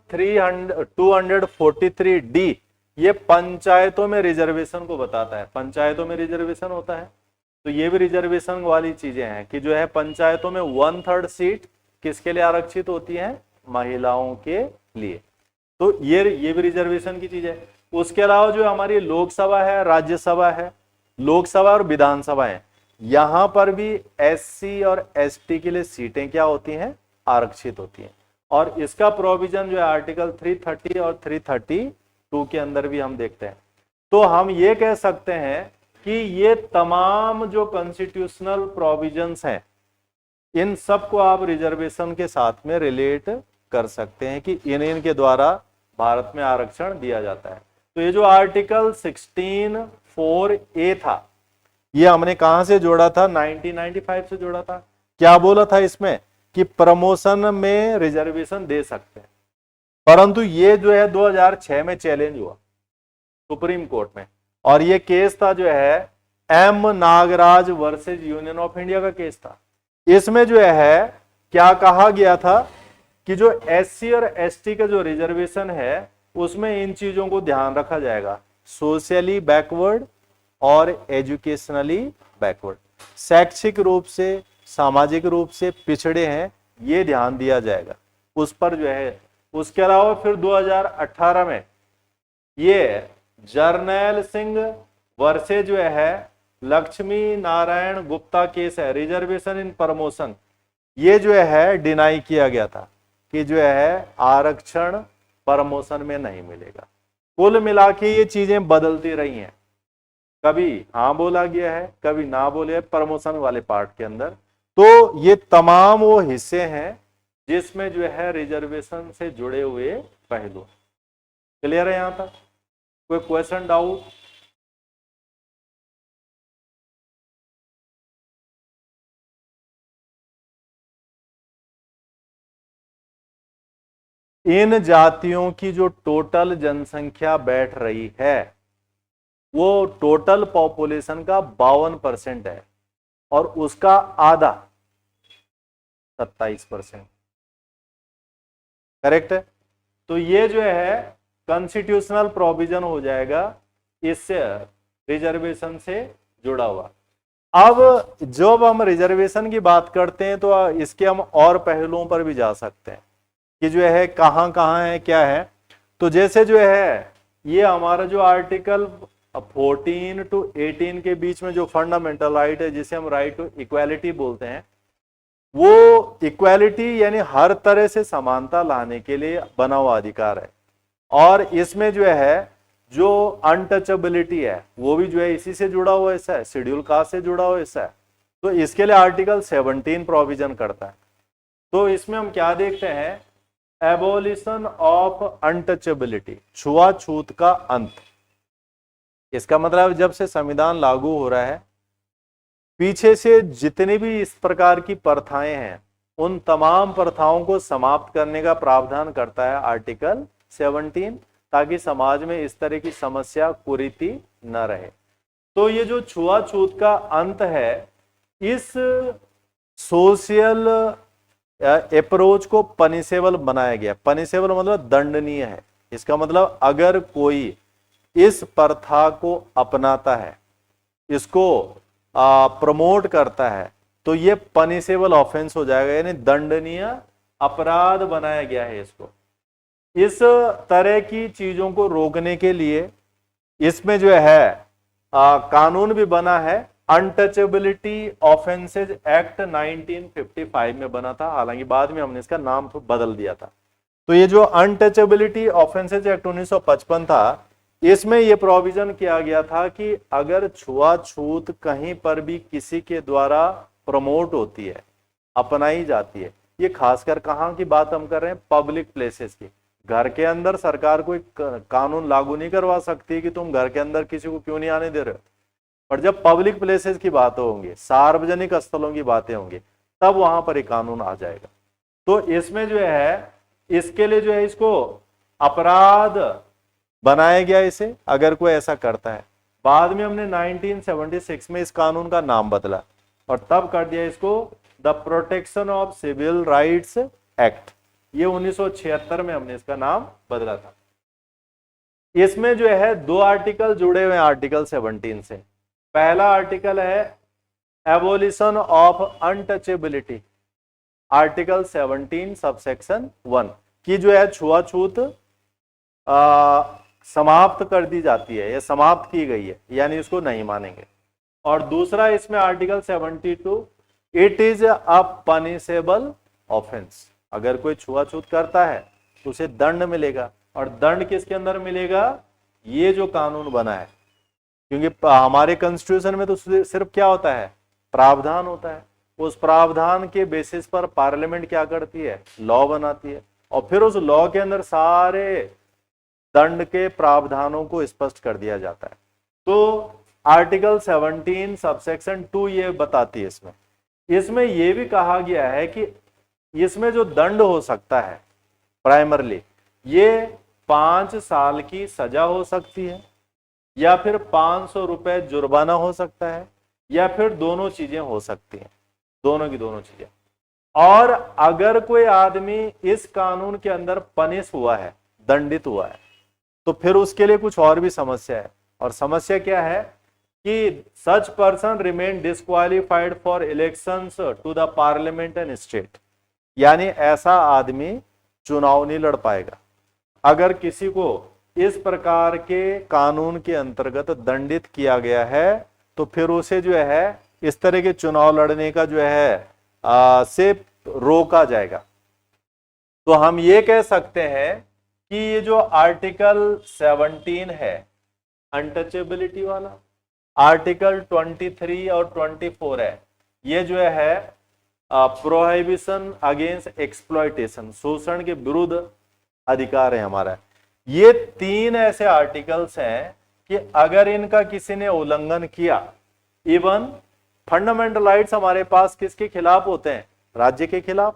243D, ये पंचायतों में रिजर्वेशन को बताता है। पंचायतों में रिजर्वेशन होता है तो ये भी रिजर्वेशन वाली चीजें हैं कि जो है पंचायतों में 1/3 सीट किसके लिए आरक्षित होती है, महिलाओं के लिए। तो ये भी रिजर्वेशन की चीज है। उसके अलावा जो हमारी लोकसभा है, राज्यसभा है, लोकसभा और विधानसभा है, यहां पर भी SC और ST के लिए सीटें क्या होती हैं, आरक्षित होती हैं। और इसका प्रोविजन जो है आर्टिकल 330 और 332 के अंदर भी हम देखते हैं। तो हम ये कह सकते हैं कि ये तमाम जो कॉन्स्टिट्यूशनल प्रोविजंस हैं, इन सब को आप रिजर्वेशन के साथ में रिलेट कर सकते हैं कि इनके द्वारा भारत में आरक्षण दिया जाता है। तो ये जो आर्टिकल 16(4)A था, ये हमने कहां से जोड़ा था, 1995 से जोड़ा था। क्या बोला था इसमें कि प्रमोशन में रिजर्वेशन दे सकते हैं, परंतु ये जो है 2006 में चैलेंज हुआ सुप्रीम कोर्ट में, और ये केस था जो है M Nagaraj versus union of India का केस था। इसमें जो है क्या कहा गया था कि जो SC और ST का जो रिजर्वेशन है उसमें इन चीजों को ध्यान रखा जाएगा, सोशली बैकवर्ड और एजुकेशनली बैकवर्ड, शैक्षिक रूप से, सामाजिक रूप से पिछड़े हैं, ये ध्यान दिया जाएगा उस पर जो है। उसके अलावा फिर 2018 में ये जर्नैल सिंह वर्सेज जो है लक्ष्मी नारायण गुप्ता केस है, रिजर्वेशन इन प्रमोशन, ये जो है डिनाई किया गया था कि जो है आरक्षण प्रमोशन में नहीं मिलेगा। कुल मिला के ये चीजें बदलती रही हैं, कभी हाँ बोला गया है, कभी ना बोले प्रमोशन वाले पार्ट के अंदर। तो ये तमाम वो हिस्से हैं जिसमें जो है रिजर्वेशन से जुड़े हुए पहलू। क्लियर है यहां तक? कोई क्वेश्चन, डाउट? इन जातियों की जो टोटल जनसंख्या बैठ रही है वो टोटल पॉपुलेशन का 52% है और उसका आधा 27%। करेक्ट है? तो ये जो है कॉन्स्टिट्यूशनल प्रोविजन हो जाएगा इससे रिजर्वेशन से जुड़ा हुआ। अब जब हम रिजर्वेशन की बात करते हैं तो इसके हम और पहलुओं पर भी जा सकते हैं कि जो है कहां कहां है, क्या है। तो जैसे जो है ये हमारा जो आर्टिकल 14 to 18 के बीच में जो फंडामेंटल राइट है, जिसे हम राइट टू इक्वालिटी बोलते हैं, वो इक्वालिटी यानी हर तरह से समानता लाने के लिए बना हुआ अधिकार है। और इसमें जो है जो अनटचेबिलिटी है वो भी जो है इसी से जुड़ा हुआ हिस्सा है, शेड्यूल कास्ट से जुड़ा हुआ हिस्सा है। तो इसके लिए आर्टिकल 17 प्रोविजन करता है। तो इसमें हम क्या देखते हैं, एबोलिशन ऑफ अनटचेबिलिटी, छुआछूत का अंत। इसका मतलब जब से संविधान लागू हो रहा है, पीछे से जितनी भी इस प्रकार की प्रथाएं हैं उन तमाम प्रथाओं को समाप्त करने का प्रावधान करता है आर्टिकल 17, ताकि समाज में इस तरह की समस्या कुरीति न रहे। तो ये जो छुआछूत का अंत है, इस सोशल अप्रोच को पनिशेबल बनाया गया। पनिशेबल मतलब दंडनीय है। इसका मतलब अगर कोई इस प्रथा को अपनाता है, इसको प्रमोट करता है, तो ये पनिशेबल ऑफेंस हो जाएगा, यानी दंडनीय अपराध बनाया गया है इसको। इस तरह की चीजों को रोकने के लिए इसमें जो है कानून भी बना है, अनटचेबिलिटी ऑफेंसेज एक्ट 1955 में बना था, हालांकि बाद में हमने इसका नाम तो बदल दिया था। तो ये जो अनटचेबिलिटी ऑफेंसेज एक्ट 1955 था, इसमें यह प्रोविजन किया गया था कि अगर छुआछूत कहीं पर भी किसी के द्वारा प्रमोट होती है, अपनाई जाती है, ये खासकर कहां की बात हम कर रहे हैं, पब्लिक प्लेसेस की। घर के अंदर सरकार कोई कानून लागू नहीं करवा सकती कि तुम घर के अंदर किसी को क्यों नहीं आने दे रहे हो, पर जब पब्लिक प्लेसेस की बातें होंगी, सार्वजनिक स्थलों की बातें होंगी, तब वहां पर एक कानून आ जाएगा। तो इसमें जो है, इसके लिए जो है इसको अपराध बनाया गया इसे, अगर कोई ऐसा करता है। बाद में हमने 1976 में इस कानून का नाम बदला और तब कर दिया इसको the protection of civil rights act. ये 1976 में हमने इसका नाम बदला था। इसमें जो है 2 आर्टिकल जुड़े हुए हैं आर्टिकल 17 से। पहला आर्टिकल है abolition of untouchability, article 17 subsection 1 की जो है छुआछूत समाप्त कर दी जाती है, या समाप्त की गई है, यानी इसको नहीं मानेंगे। और दूसरा इसमें article 72, it is a punishable offence. अगर कोई छुआछूत करता है तो उसे दंड मिलेगा, और दंड किसके अंदर मिलेगा, ये जो कानून बना है। क्योंकि हमारे कॉन्स्टिट्यूशन में तो सिर्फ क्या होता है, प्रावधान होता है। उस प्रावधान के बेसिस पर पार्लियामेंट क्या करती है, लॉ बनाती है, और फिर उस लॉ के अंदर सारे दंड के प्रावधानों को स्पष्ट कर दिया जाता है। तो आर्टिकल 17 सबसेक्शन 2 ये बताती है, इसमें यह भी कहा गया है कि इसमें जो दंड हो सकता है प्राइमरली, ये 5 साल की सजा हो सकती है, या फिर 500 रुपए जुर्माना हो सकता है, या फिर दोनों चीजें हो सकती हैं, दोनों की दोनों चीजें। और अगर कोई आदमी इस कानून के अंदर पनिश हुआ है, दंडित हुआ है, तो फिर उसके लिए कुछ और भी समस्या है। और समस्या क्या है कि such person remain disqualified for elections to the parliament and state, यानी ऐसा आदमी चुनाव नहीं लड़ पाएगा। अगर किसी को इस प्रकार के कानून के अंतर्गत दंडित किया गया है, तो फिर उसे जो है इस तरह के चुनाव लड़ने का जो है से रोका जाएगा। तो हम ये कह सकते हैं कि ये जो आर्टिकल 17 है अनटचेबिलिटी वाला, आर्टिकल 23 और 24 है, ये जो है प्रोहिबिशन अगेंस्ट एक्सप्लॉयटेशन, शोषण के विरुद्ध अधिकार है हमारा। ये 3 ऐसे आर्टिकल्स हैं कि अगर इनका किसी ने उल्लंघन किया, इवन फंडामेंटल राइट्स हमारे पास किसके खिलाफ होते हैं, राज्य के खिलाफ,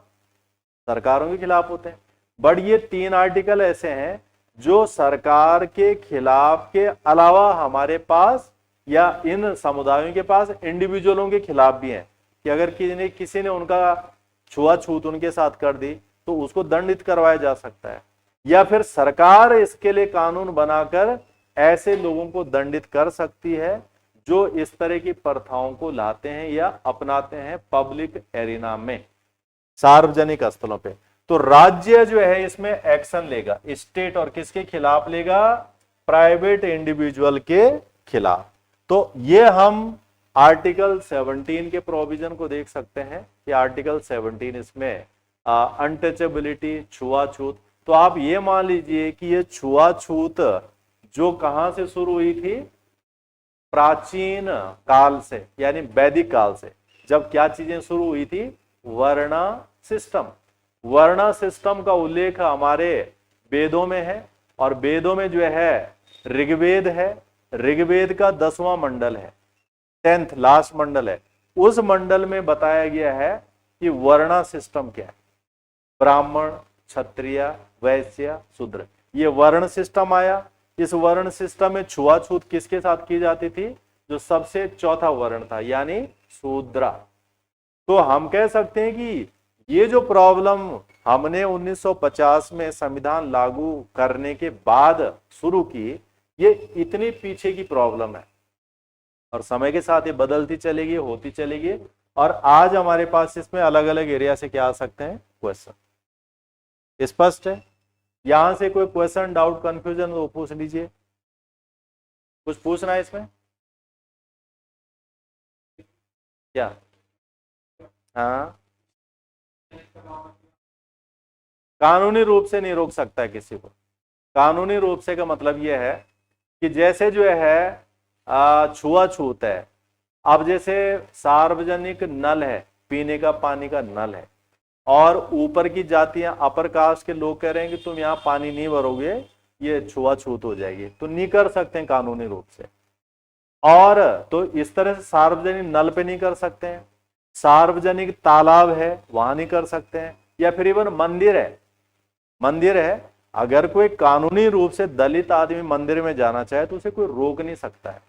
सरकारों के खिलाफ होते हैं, बट ये 3 आर्टिकल ऐसे हैं जो सरकार के खिलाफ के अलावा हमारे पास या इन समुदायों के पास इंडिविजुअलों के खिलाफ भी हैं, कि अगर किसी ने उनका छुआछूत उनके साथ कर दी तो उसको दंडित करवाया जा सकता है, या फिर सरकार इसके लिए कानून बनाकर ऐसे लोगों को दंडित कर सकती है जो इस तरह की प्रथाओं को लाते हैं या अपनाते हैं पब्लिक एरिना में, सार्वजनिक स्थलों पे। तो राज्य जो है इसमें एक्शन लेगा, स्टेट, और किसके खिलाफ लेगा, प्राइवेट इंडिविजुअल के खिलाफ। तो ये हम आर्टिकल 17 के प्रोविजन को देख सकते हैं कि आर्टिकल 17 इसमें अनटचेबिलिटी, छुआछूत। तो आप ये मान लीजिए कि ये छुआछूत जो कहां से शुरू हुई थी? प्राचीन काल से, यानी वैदिक काल से। जब क्या चीजें शुरू हुई थी? वर्ण सिस्टम। वर्ण सिस्टम का उल्लेख हमारे वेदों में है, और वेदों में जो है ऋग्वेद है। ऋग्वेद का 10वां मंडल है, 10th लास्ट मंडल है। उस मंडल में बताया गया है कि वर्ण सिस्टम क्या है। ब्राह्मण, क्षत्रिय, वैश्य, शूद्र, ये वर्ण सिस्टम आया। इस वर्ण सिस्टम में छुआछूत किसके साथ की जाती थी? जो सबसे चौथा वर्ण था, यानी शूद्र। तो हम कह सकते हैं कि ये जो प्रॉब्लम हमने 1950 में संविधान लागू करने के बाद शुरू की, ये इतनी पीछे की प्रॉब्लम है, और समय के साथ ये बदलती चलेगी, होती चलेगी। और आज हमारे पास इसमें अलग अलग एरिया से क्या आ सकते हैं? क्वेश्चन। स्पष्ट है? यहां से कोई क्वेश्चन, डाउट, कंफ्यूजन वो पूछ लीजिए। कुछ पूछना है इसमें? क्या? हाँ, कानूनी रूप से नहीं रोक सकता है किसी को। कानूनी रूप से का मतलब यह है कि जैसे जो है छुआछूत है। अब जैसे सार्वजनिक नल है, पीने का पानी का नल है, और ऊपर की जातियां, अपर कास्ट के लोग कह रहे हैं कि तुम यहाँ पानी नहीं भरोगे, ये छुआछूत हो जाएगी, तो नहीं कर सकते हैं कानूनी रूप से। और तो इस तरह से सार्वजनिक नल पे नहीं कर सकते हैं, सार्वजनिक तालाब है वहां नहीं कर सकते हैं, या फिर इवन मंदिर है, मंदिर है, अगर कोई कानूनी रूप से दलित आदमी मंदिर में जाना चाहे तो उसे कोई रोक नहीं सकता है।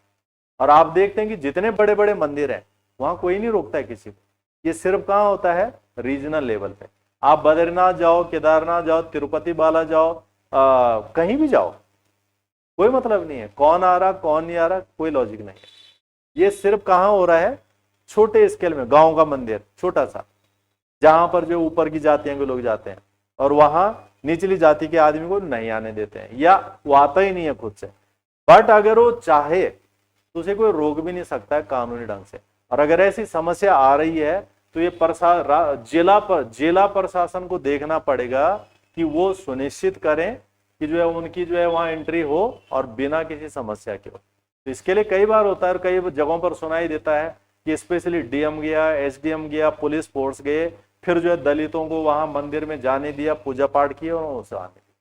और आप देखते हैं कि जितने बड़े बड़े मंदिर हैं वहां कोई नहीं रोकता है किसी को। ये सिर्फ कहां होता है? रीजनल लेवल पे। आप बद्रीनाथ जाओ, केदारनाथ जाओ, तिरुपति बाला जाओ, कहीं भी जाओ, कोई मतलब नहीं है कौन आ रहा कौन नहीं आ रहा, कोई लॉजिक नहीं है। ये सिर्फ कहां हो रहा है? छोटे स्केल में, गांव का मंदिर छोटा सा, जहां पर जो ऊपर की जातियों के लोग जाते हैं, और वहां निचली जाति के आदमी को नहीं आने देते हैं, या वो आता ही नहीं है खुद से। बट अगर वो चाहे तो उसे कोई रोक भी नहीं सकता है कानूनी ढंग से। और अगर ऐसी समस्या आ रही है तो ये जिला प्रशासन को देखना पड़ेगा कि वो सुनिश्चित करें कि जो है उनकी जो है वहां एंट्री हो, और बिना किसी समस्या के हो। तो इसके लिए कई बार होता है, और कई जगहों पर सुनाई देता है कि स्पेशली डीएम गया, एसडीएम गया, पुलिस फोर्स गए, फिर जो है दलितों को वहां मंदिर में जाने दिया, पूजा पाठ किया और उसे आने दिया।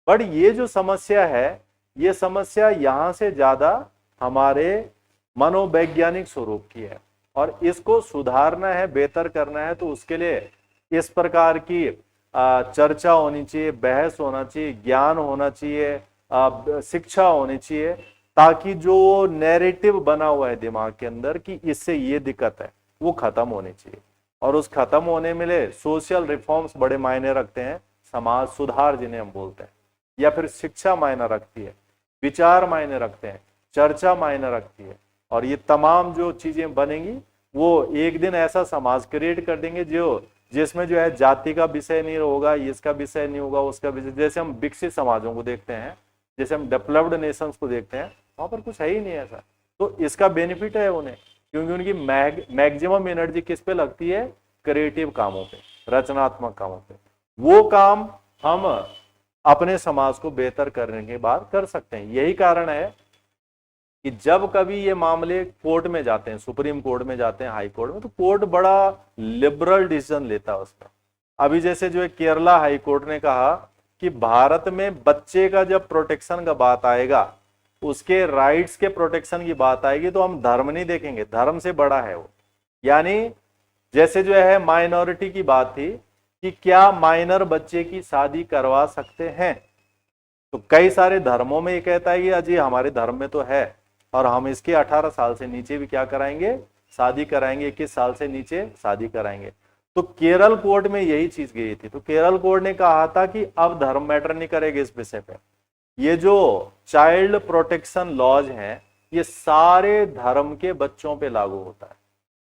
बट ये जो समस्या है, ये समस्या यहां से ज्यादा हमारे मनोवैज्ञानिक स्वरूप की है, और इसको सुधारना है, बेहतर करना है, तो उसके लिए इस प्रकार की चर्चा होनी चाहिए, बहस होना चाहिए, ज्ञान होना चाहिए, शिक्षा होनी चाहिए, ताकि जो नैरेटिव बना हुआ है दिमाग के अंदर कि इससे ये दिक्कत है, वो खत्म होनी चाहिए। और उस खत्म होने में ले सोशल रिफॉर्म्स बड़े मायने रखते हैं, समाज सुधार जिन्हें हम बोलते हैं, या फिर शिक्षा मायने रखती है, विचार मायने रखते हैं, चर्चा मायने रखती है। और ये तमाम जो चीजें बनेंगी, वो एक दिन ऐसा समाज क्रिएट कर देंगे जिसमें जो है जाति का विषय नहीं होगा, इसका विषय नहीं होगा, उसका विषय। जैसे हम विकसित समाजों को देखते हैं, जैसे हम डेवलप्ड नेशंस को देखते हैं, वहां पर कुछ है ही नहीं ऐसा। तो इसका बेनिफिट है उन्हें, क्योंकि उनकी मैक्सिमम एनर्जी किस पे लगती है? क्रिएटिव कामों पे, रचनात्मक कामों पे। वो काम हम अपने समाज को बेहतर करने के बाद कर सकते हैं। यही कारण है कि जब कभी ये मामले कोर्ट में जाते हैं, सुप्रीम कोर्ट में जाते हैं, हाई कोर्ट में, तो कोर्ट बड़ा लिबरल डिसीजन लेता है उसका। अभी जैसे जो है केरला हाई कोर्ट ने कहा कि भारत में बच्चे का जब प्रोटेक्शन का बात आएगा, उसके राइट्स के प्रोटेक्शन की बात आएगी, तो हम धर्म नहीं देखेंगे, धर्म से बड़ा है वो। यानी जैसे जो है माइनॉरिटी की बात थी कि क्या माइनर बच्चे की शादी करवा सकते हैं, तो कई सारे धर्मों में ये कहता है कि अजी हमारे धर्म में तो है, और हम इसके 18 साल से नीचे भी क्या कराएंगे? शादी कराएंगे, 21 साल से नीचे शादी कराएंगे। तो केरल कोर्ट में यही चीज गई थी। तो केरल कोर्ट ने कहा था कि अब धर्म मैटर नहीं करेगा इस विषय पे। ये जो चाइल्ड प्रोटेक्शन लॉज हैं, ये सारे धर्म के बच्चों पे लागू होता है,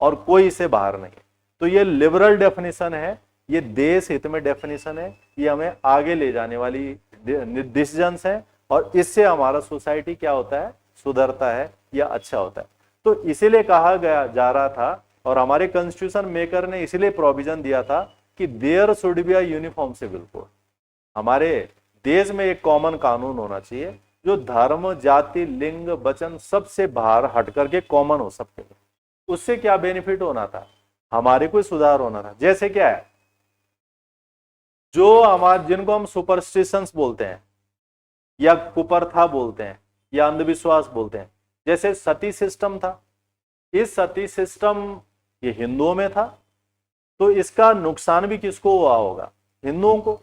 और कोई इसे बाहर नहीं। तो ये लिबरल डेफिनेशन है, ये देश हित में डेफिनेशन है, ये हमें आगे ले जाने वाली डिसीजंस है, और इससे हमारा सोसाइटी क्या होता है? सुधरता है या अच्छा होता है। तो इसीलिए कहा गया जा रहा था, और हमारे कॉन्स्टिट्यूशन मेकर ने इसीलिए प्रोविजन दिया था कि there should be a uniform civil code. हमारे देश में एक कॉमन कानून होना चाहिए, जो धर्म, जाति, लिंग, वचन सबसे बाहर हट करके कॉमन हो सबके लिए। उससे क्या बेनिफिट होना था, हमारे को सुधार होना था। जैसे क्या है, जो हमारे जिनको हम सुपरस्टिशंस बोलते हैं या कुप्रथा बोलते हैं या अंधविश्वास बोलते हैं, जैसे सती सिस्टम था, इस सती सिस्टम ये हिंदुओं में था, तो इसका नुकसान भी किसको हुआ होगा, हिंदुओं को।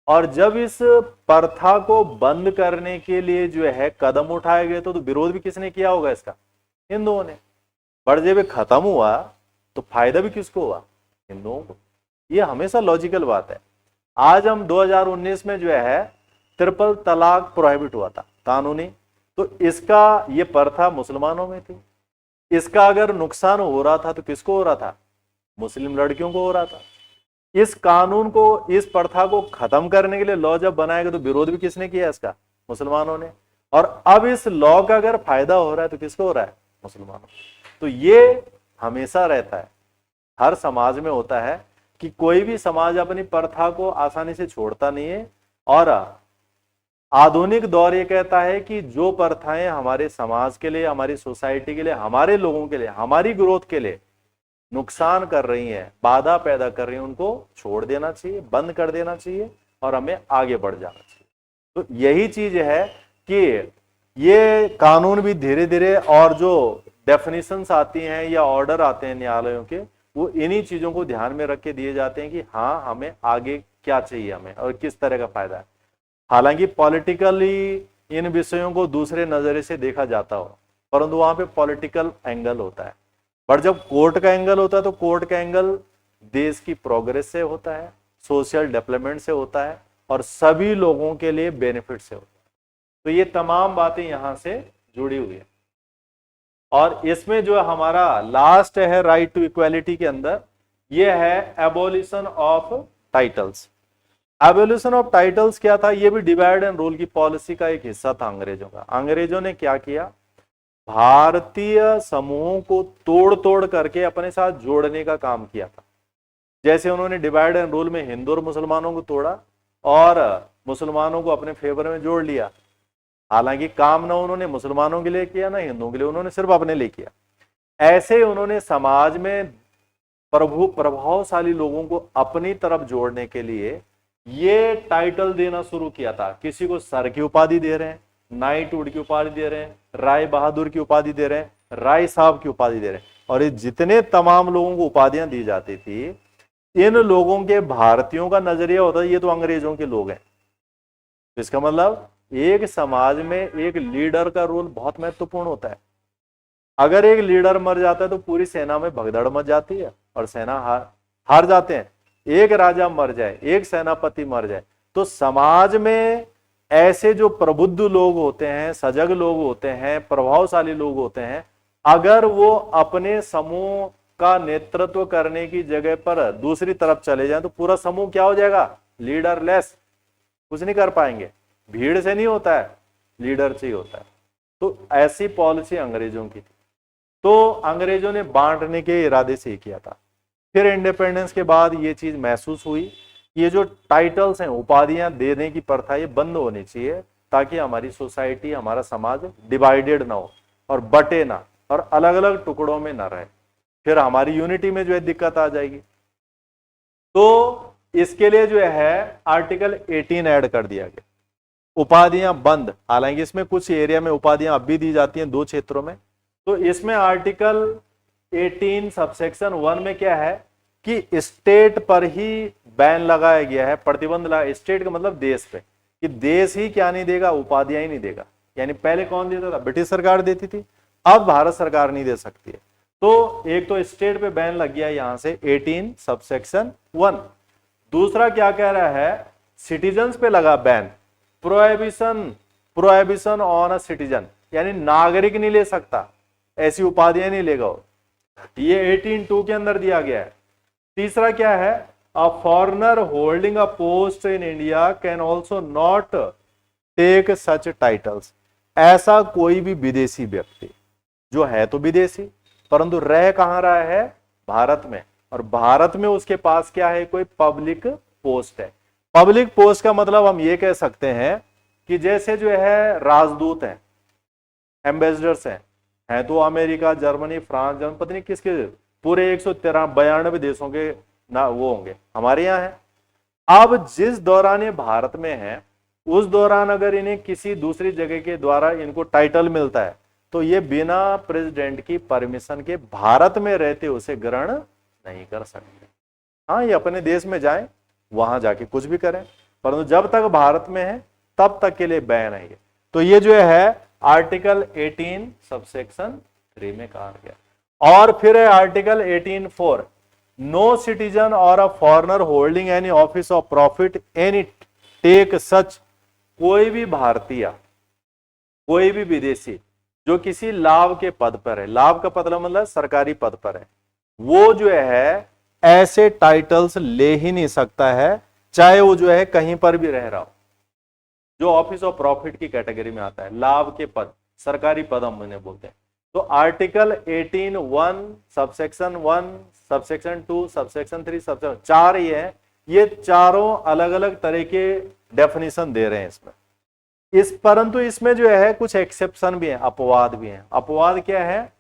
और जब इस प्रथा को बंद करने के लिए जो है कदम उठाए गए तो विरोध भी किसने किया होगा इसका, हिंदुओं ने। पर जब ये खत्म हुआ तो फायदा भी किसको हुआ, हिंदुओं को। ये हमेशा लॉजिकल बात है। आज हम 2019 में जो है ट्रिपल तलाक प्रोहिबिट हुआ था कानूनी, तो इसका ये प्रथा मुसलमानों में थी, इसका अगर नुकसान हो रहा था तो किसको हो रहा था, मुस्लिम लड़कियों को हो रहा था। इस कानून को, इस प्रथा को खत्म करने के लिए लॉ जब बनाया गया तो विरोध भी किसने किया इसका, मुसलमानों ने। और अब इस लॉ का अगर फायदा हो रहा है तो किसको हो रहा है, मुसलमानों। तो ये हमेशा रहता है, हर समाज में होता है कि कोई भी समाज अपनी प्रथा को आसानी से छोड़ता नहीं है। और आधुनिक दौर ये कहता है कि जो प्रथाएं हमारे समाज के लिए, हमारी सोसाइटी के लिए, हमारे लोगों के लिए, हमारी ग्रोथ के लिए नुकसान कर रही हैं, बाधा पैदा कर रही हैं, उनको छोड़ देना चाहिए, बंद कर देना चाहिए और हमें आगे बढ़ जाना चाहिए। तो यही चीज है कि ये कानून भी धीरे धीरे, और जो डेफिनेशंस आती हैं या ऑर्डर आते हैं न्यायालयों के, वो इन्हीं चीजों को ध्यान में रख के दिए जाते हैं कि हाँ हमें आगे क्या चाहिए, हमें और किस तरह का फायदा है। हालांकि पॉलिटिकली इन विषयों को दूसरे नजरिए से देखा जाता हो, परंतु वहां पे पॉलिटिकल एंगल होता है। पर जब कोर्ट का एंगल होता है तो कोर्ट का एंगल देश की प्रोग्रेस से होता है, सोशल डेवलपमेंट से होता है और सभी लोगों के लिए बेनिफिट से होता है। तो ये तमाम बातें यहां से जुड़ी हुई है। और इसमें जो हमारा लास्ट है राइट टू इक्वालिटी के अंदर, ये है abolition of titles. Abolition of titles क्या था, ये भी डिवाइड एंड रूल की पॉलिसी का एक हिस्सा था अंग्रेजों का। अंग्रेजों ने क्या किया, भारतीय समूहों को तोड़ तोड़ करके अपने साथ जोड़ने का काम किया था। जैसे उन्होंने डिवाइड एंड रूल में हिंदू और मुसलमानों को तोड़ा और मुसलमानों को अपने फेवर में जोड़ लिया। हालांकि काम ना उन्होंने मुसलमानों के लिए किया ना हिंदुओं के लिए, उन्होंने सिर्फ अपने लिए किया। ऐसे उन्होंने समाज में प्रभावशाली लोगों को अपनी तरफ जोड़ने के लिए ये टाइटल देना शुरू किया था। किसी को सर की उपाधि दे रहे हैं, नाइटहुड की उपाधि दे रहे हैं, राय बहादुर की उपाधि दे रहे हैं, राय साहब की उपाधि दे रहे हैं। और ये जितने तमाम लोगों को उपाधियां दी जाती थी, इन लोगों के भारतीयों का नजरिया होता है ये तो अंग्रेजों के लोग हैं। इसका मतलब एक समाज में एक लीडर का रोल बहुत महत्वपूर्ण होता है। अगर एक लीडर मर जाता है तो पूरी सेना में भगदड़ मच जाती है और सेना हार जाते हैं। एक राजा मर जाए, एक सेनापति मर जाए, तो समाज में ऐसे जो प्रबुद्ध लोग होते हैं, सजग लोग होते हैं, प्रभावशाली लोग होते हैं, अगर वो अपने समूह का नेतृत्व करने की जगह पर दूसरी तरफ चले जाएं तो पूरा समूह क्या हो जाएगा, लीडरलेस, कुछ नहीं कर पाएंगे। भीड़ से नहीं होता है, लीडर से ही होता है। तो ऐसी पॉलिसी अंग्रेजों की थी। तो अंग्रेजों ने बांटने के इरादे से ही किया था। फिर इंडिपेंडेंस के बाद ये चीज महसूस हुई, ये जो टाइटल्स हैं, उपाधियां देने की प्रथा, ये बंद होनी चाहिए ताकि हमारी सोसाइटी, हमारा समाज डिवाइडेड ना हो और बटे ना और अलग अलग टुकड़ों में ना रहे। फिर हमारी यूनिटी में जो है दिक्कत आ जाएगी। तो इसके लिए जो है आर्टिकल 18 ऐड कर दिया गया, उपाधियां बंद। हालांकि इसमें कुछ एरिया में उपाधियां अब भी दी जाती हैं, 2 क्षेत्रों में। तो इसमें आर्टिकल 18 सबसेक्शन 1 में क्या है कि स्टेट पर ही बैन लगाया गया है, प्रतिबंध लगा। स्टेट का मतलब देश पे, कि देश ही क्या नहीं देगा, उपाधियां ही नहीं देगा। यानी पहले कौन देता था, ब्रिटिश सरकार देती थी, अब भारत सरकार नहीं दे सकती है। तो एक तो स्टेट पे बैन लग गया यहां से 18 सबसेक्शन 1। दूसरा क्या कह रहा है, सिटीजन्स पे लगा ban, prohibition on a citizen, यानी नागरिक नहीं ले सकता, ऐसी उपाधियां नहीं लेगा। ये 18(2) के अंदर दिया गया है। तीसरा क्या है, a foreigner holding a post in India can also not take such titles. ऐसा कोई भी विदेशी व्यक्ति जो है तो विदेशी परंतु रह कहां रहा है, भारत में, और भारत में उसके पास क्या है, कोई पब्लिक पोस्ट है। पब्लिक पोस्ट का मतलब हम ये कह सकते हैं कि जैसे जो है राजदूत हैं, एम्बेसडर्स हैं तो अमेरिका, जर्मनी, फ्रांस, जर्मनी, पता नहीं किसके, पूरे 192 देशों के ना वो होंगे, हमारे यहाँ है। अब जिस दौरान ये भारत में है, उस दौरान अगर इन्हें किसी दूसरी जगह के द्वारा इनको टाइटल मिलता है तो ये बिना प्रेसिडेंट की परमिशन के भारत में रहते उसे ग्रहण नहीं कर सकते। हाँ, ये अपने देश में जाएं, वहां जाके कुछ भी करें, परंतु जब तक भारत में है तब तक के लिए बैन है। तो ये जो है आर्टिकल 18 सबसेक्शन 3 में कहा गया। और फिर है आर्टिकल 18(4), नो सिटीजन और a foreigner holding any office of profit any take such, कोई भी भारतीय, कोई भी विदेशी जो किसी लाभ के पद पर है, लाभ का मतलब सरकारी पद पर है, वो जो है ऐसे टाइटल्स ले ही नहीं सकता है, चाहे वो जो है कहीं पर भी रह रहा हो, जो ऑफिस ऑफ प्रॉफिट की कैटेगरी में आता है, लाभ के पद, सरकारी पद हम उन्हें बोलते हैं। तो article 18(1) subsection 1, subsection 2, subsection 3, subsection 4 ये है, ये चारों अलग अलग तरह के डेफिनेशन दे रहे हैं इसमें। परंतु इसमें जो है कुछ एक्सेप्शन भी है, अपवाद भी है। अपवाद क्या है,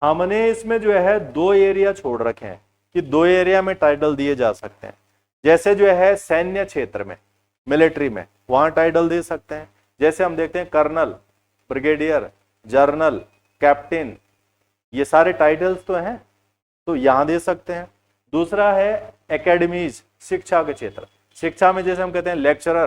हमने इसमें जो है 2 एरिया छोड़ रखे हैं कि 2 एरिया में टाइटल दिए जा सकते हैं। जैसे जो है सैन्य क्षेत्र में, मिलिट्री में, वहां टाइटल दे सकते हैं। जैसे हम देखते हैं कर्नल, ब्रिगेडियर, जर्नल, कैप्टन, ये सारे टाइटल्स तो हैं, तो यहां दे सकते हैं। दूसरा है एकेडमीज, शिक्षा के क्षेत्र, शिक्षा में जैसे हम कहते हैं लेक्चरर,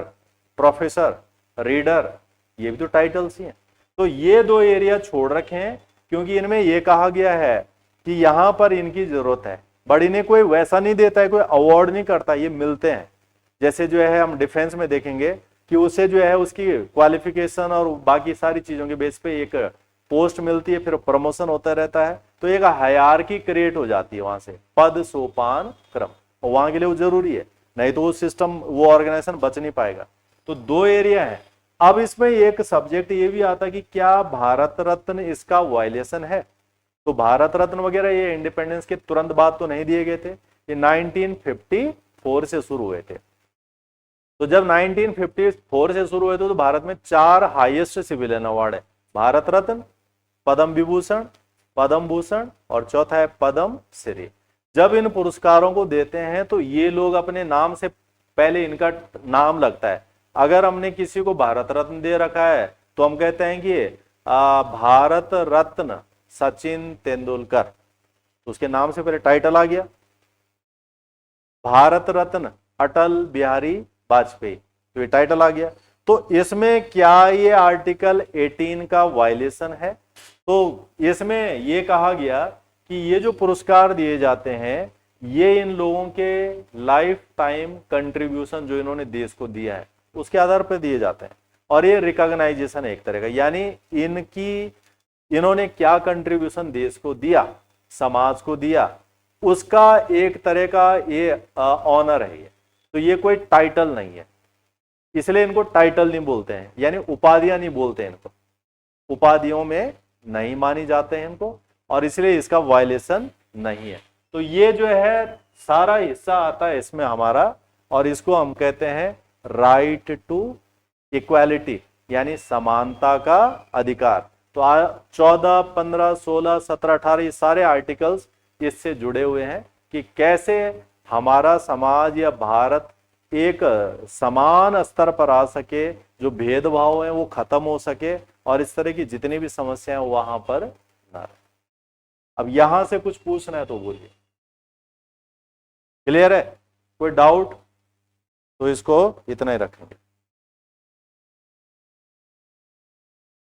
प्रोफेसर, रीडर, ये भी तो टाइटल्स ही हैं। तो ये 2 एरिया छोड़ रखे हैं क्योंकि इनमें यह कहा गया है कि यहां पर इनकी जरूरत है, बट इन्हें कोई वैसा नहीं देता है, कोई अवार्ड नहीं करता, ये मिलते हैं। जैसे जो है हम डिफेंस में देखेंगे कि उसे जो है उसकी क्वालिफिकेशन और बाकी सारी चीजों के बेस पे एक पोस्ट मिलती है, फिर प्रमोशन होता रहता है, तो एक हायरार्की क्रिएट हो जाती है वहां से, पद सोपान क्रम, और वहां के लिए वो जरूरी है, नहीं तो वो सिस्टम, वो ऑर्गेनाइजेशन बच नहीं पाएगा। तो 2 एरिया है। अब इसमें एक सब्जेक्ट ये भी आता है कि क्या भारत रत्न इसका वायलेशन है। तो भारत रत्न वगैरह ये इंडिपेंडेंस के तुरंत बाद तो नहीं दिए गए थे, ये 1954 से शुरू हुए थे। तो जब 1954 से शुरू हुए थे तो भारत में 4 हाईएस्ट सिविलियन अवार्ड है, भारत रत्न, पद्म विभूषण, पद्म भूषण और चौथा है पद्म श्री। जब इन पुरस्कारों को देते हैं तो ये लोग अपने नाम से पहले इनका नाम लगता है। अगर हमने किसी को भारत रत्न दे रखा है तो हम कहते हैं कि भारत रत्न सचिन तेंदुलकर, तो उसके नाम से पहले टाइटल आ गया। भारत रत्न अटल बिहारी वाजपेयी, तो ये टाइटल आ गया। तो इसमें क्या ये आर्टिकल 18 का वायलेशन है? तो इसमें ये कहा गया कि ये जो पुरस्कार दिए जाते हैं ये इन लोगों के लाइफ टाइम कंट्रीब्यूशन जो इन्होंने देश को दिया है उसके आधार पर दिए जाते हैं, और ये रिकॉग्नाइजेशन है एक तरह का, यानी इन्होंने क्या कंट्रीब्यूशन देश को दिया, समाज को दिया, उसका एक तरह का ये ऑनर है। ये तो ये कोई टाइटल नहीं है, इसलिए इनको टाइटल नहीं बोलते हैं, यानी उपाधियां नहीं बोलते हैं इनको, उपाधियों में नहीं मानी जाते हैं इनको, और इसलिए इसका वायलेशन नहीं है। तो ये जो है सारा हिस्सा आता है इसमें हमारा, और इसको हम कहते हैं राइट टू इक्वालिटी, यानी समानता का अधिकार। तो 14, 15, 16, 17, 18 ये सारे आर्टिकल्स इससे जुड़े हुए हैं कि कैसे हमारा समाज या भारत एक समान स्तर पर आ सके, जो भेदभाव है वो खत्म हो सके, और इस तरह की जितनी भी समस्याएं वहां पर ना रहे। अब यहां से कुछ पूछना है तो बोलिए। क्लियर है? कोई डाउट? तो इसको इतना ही रखेंगे।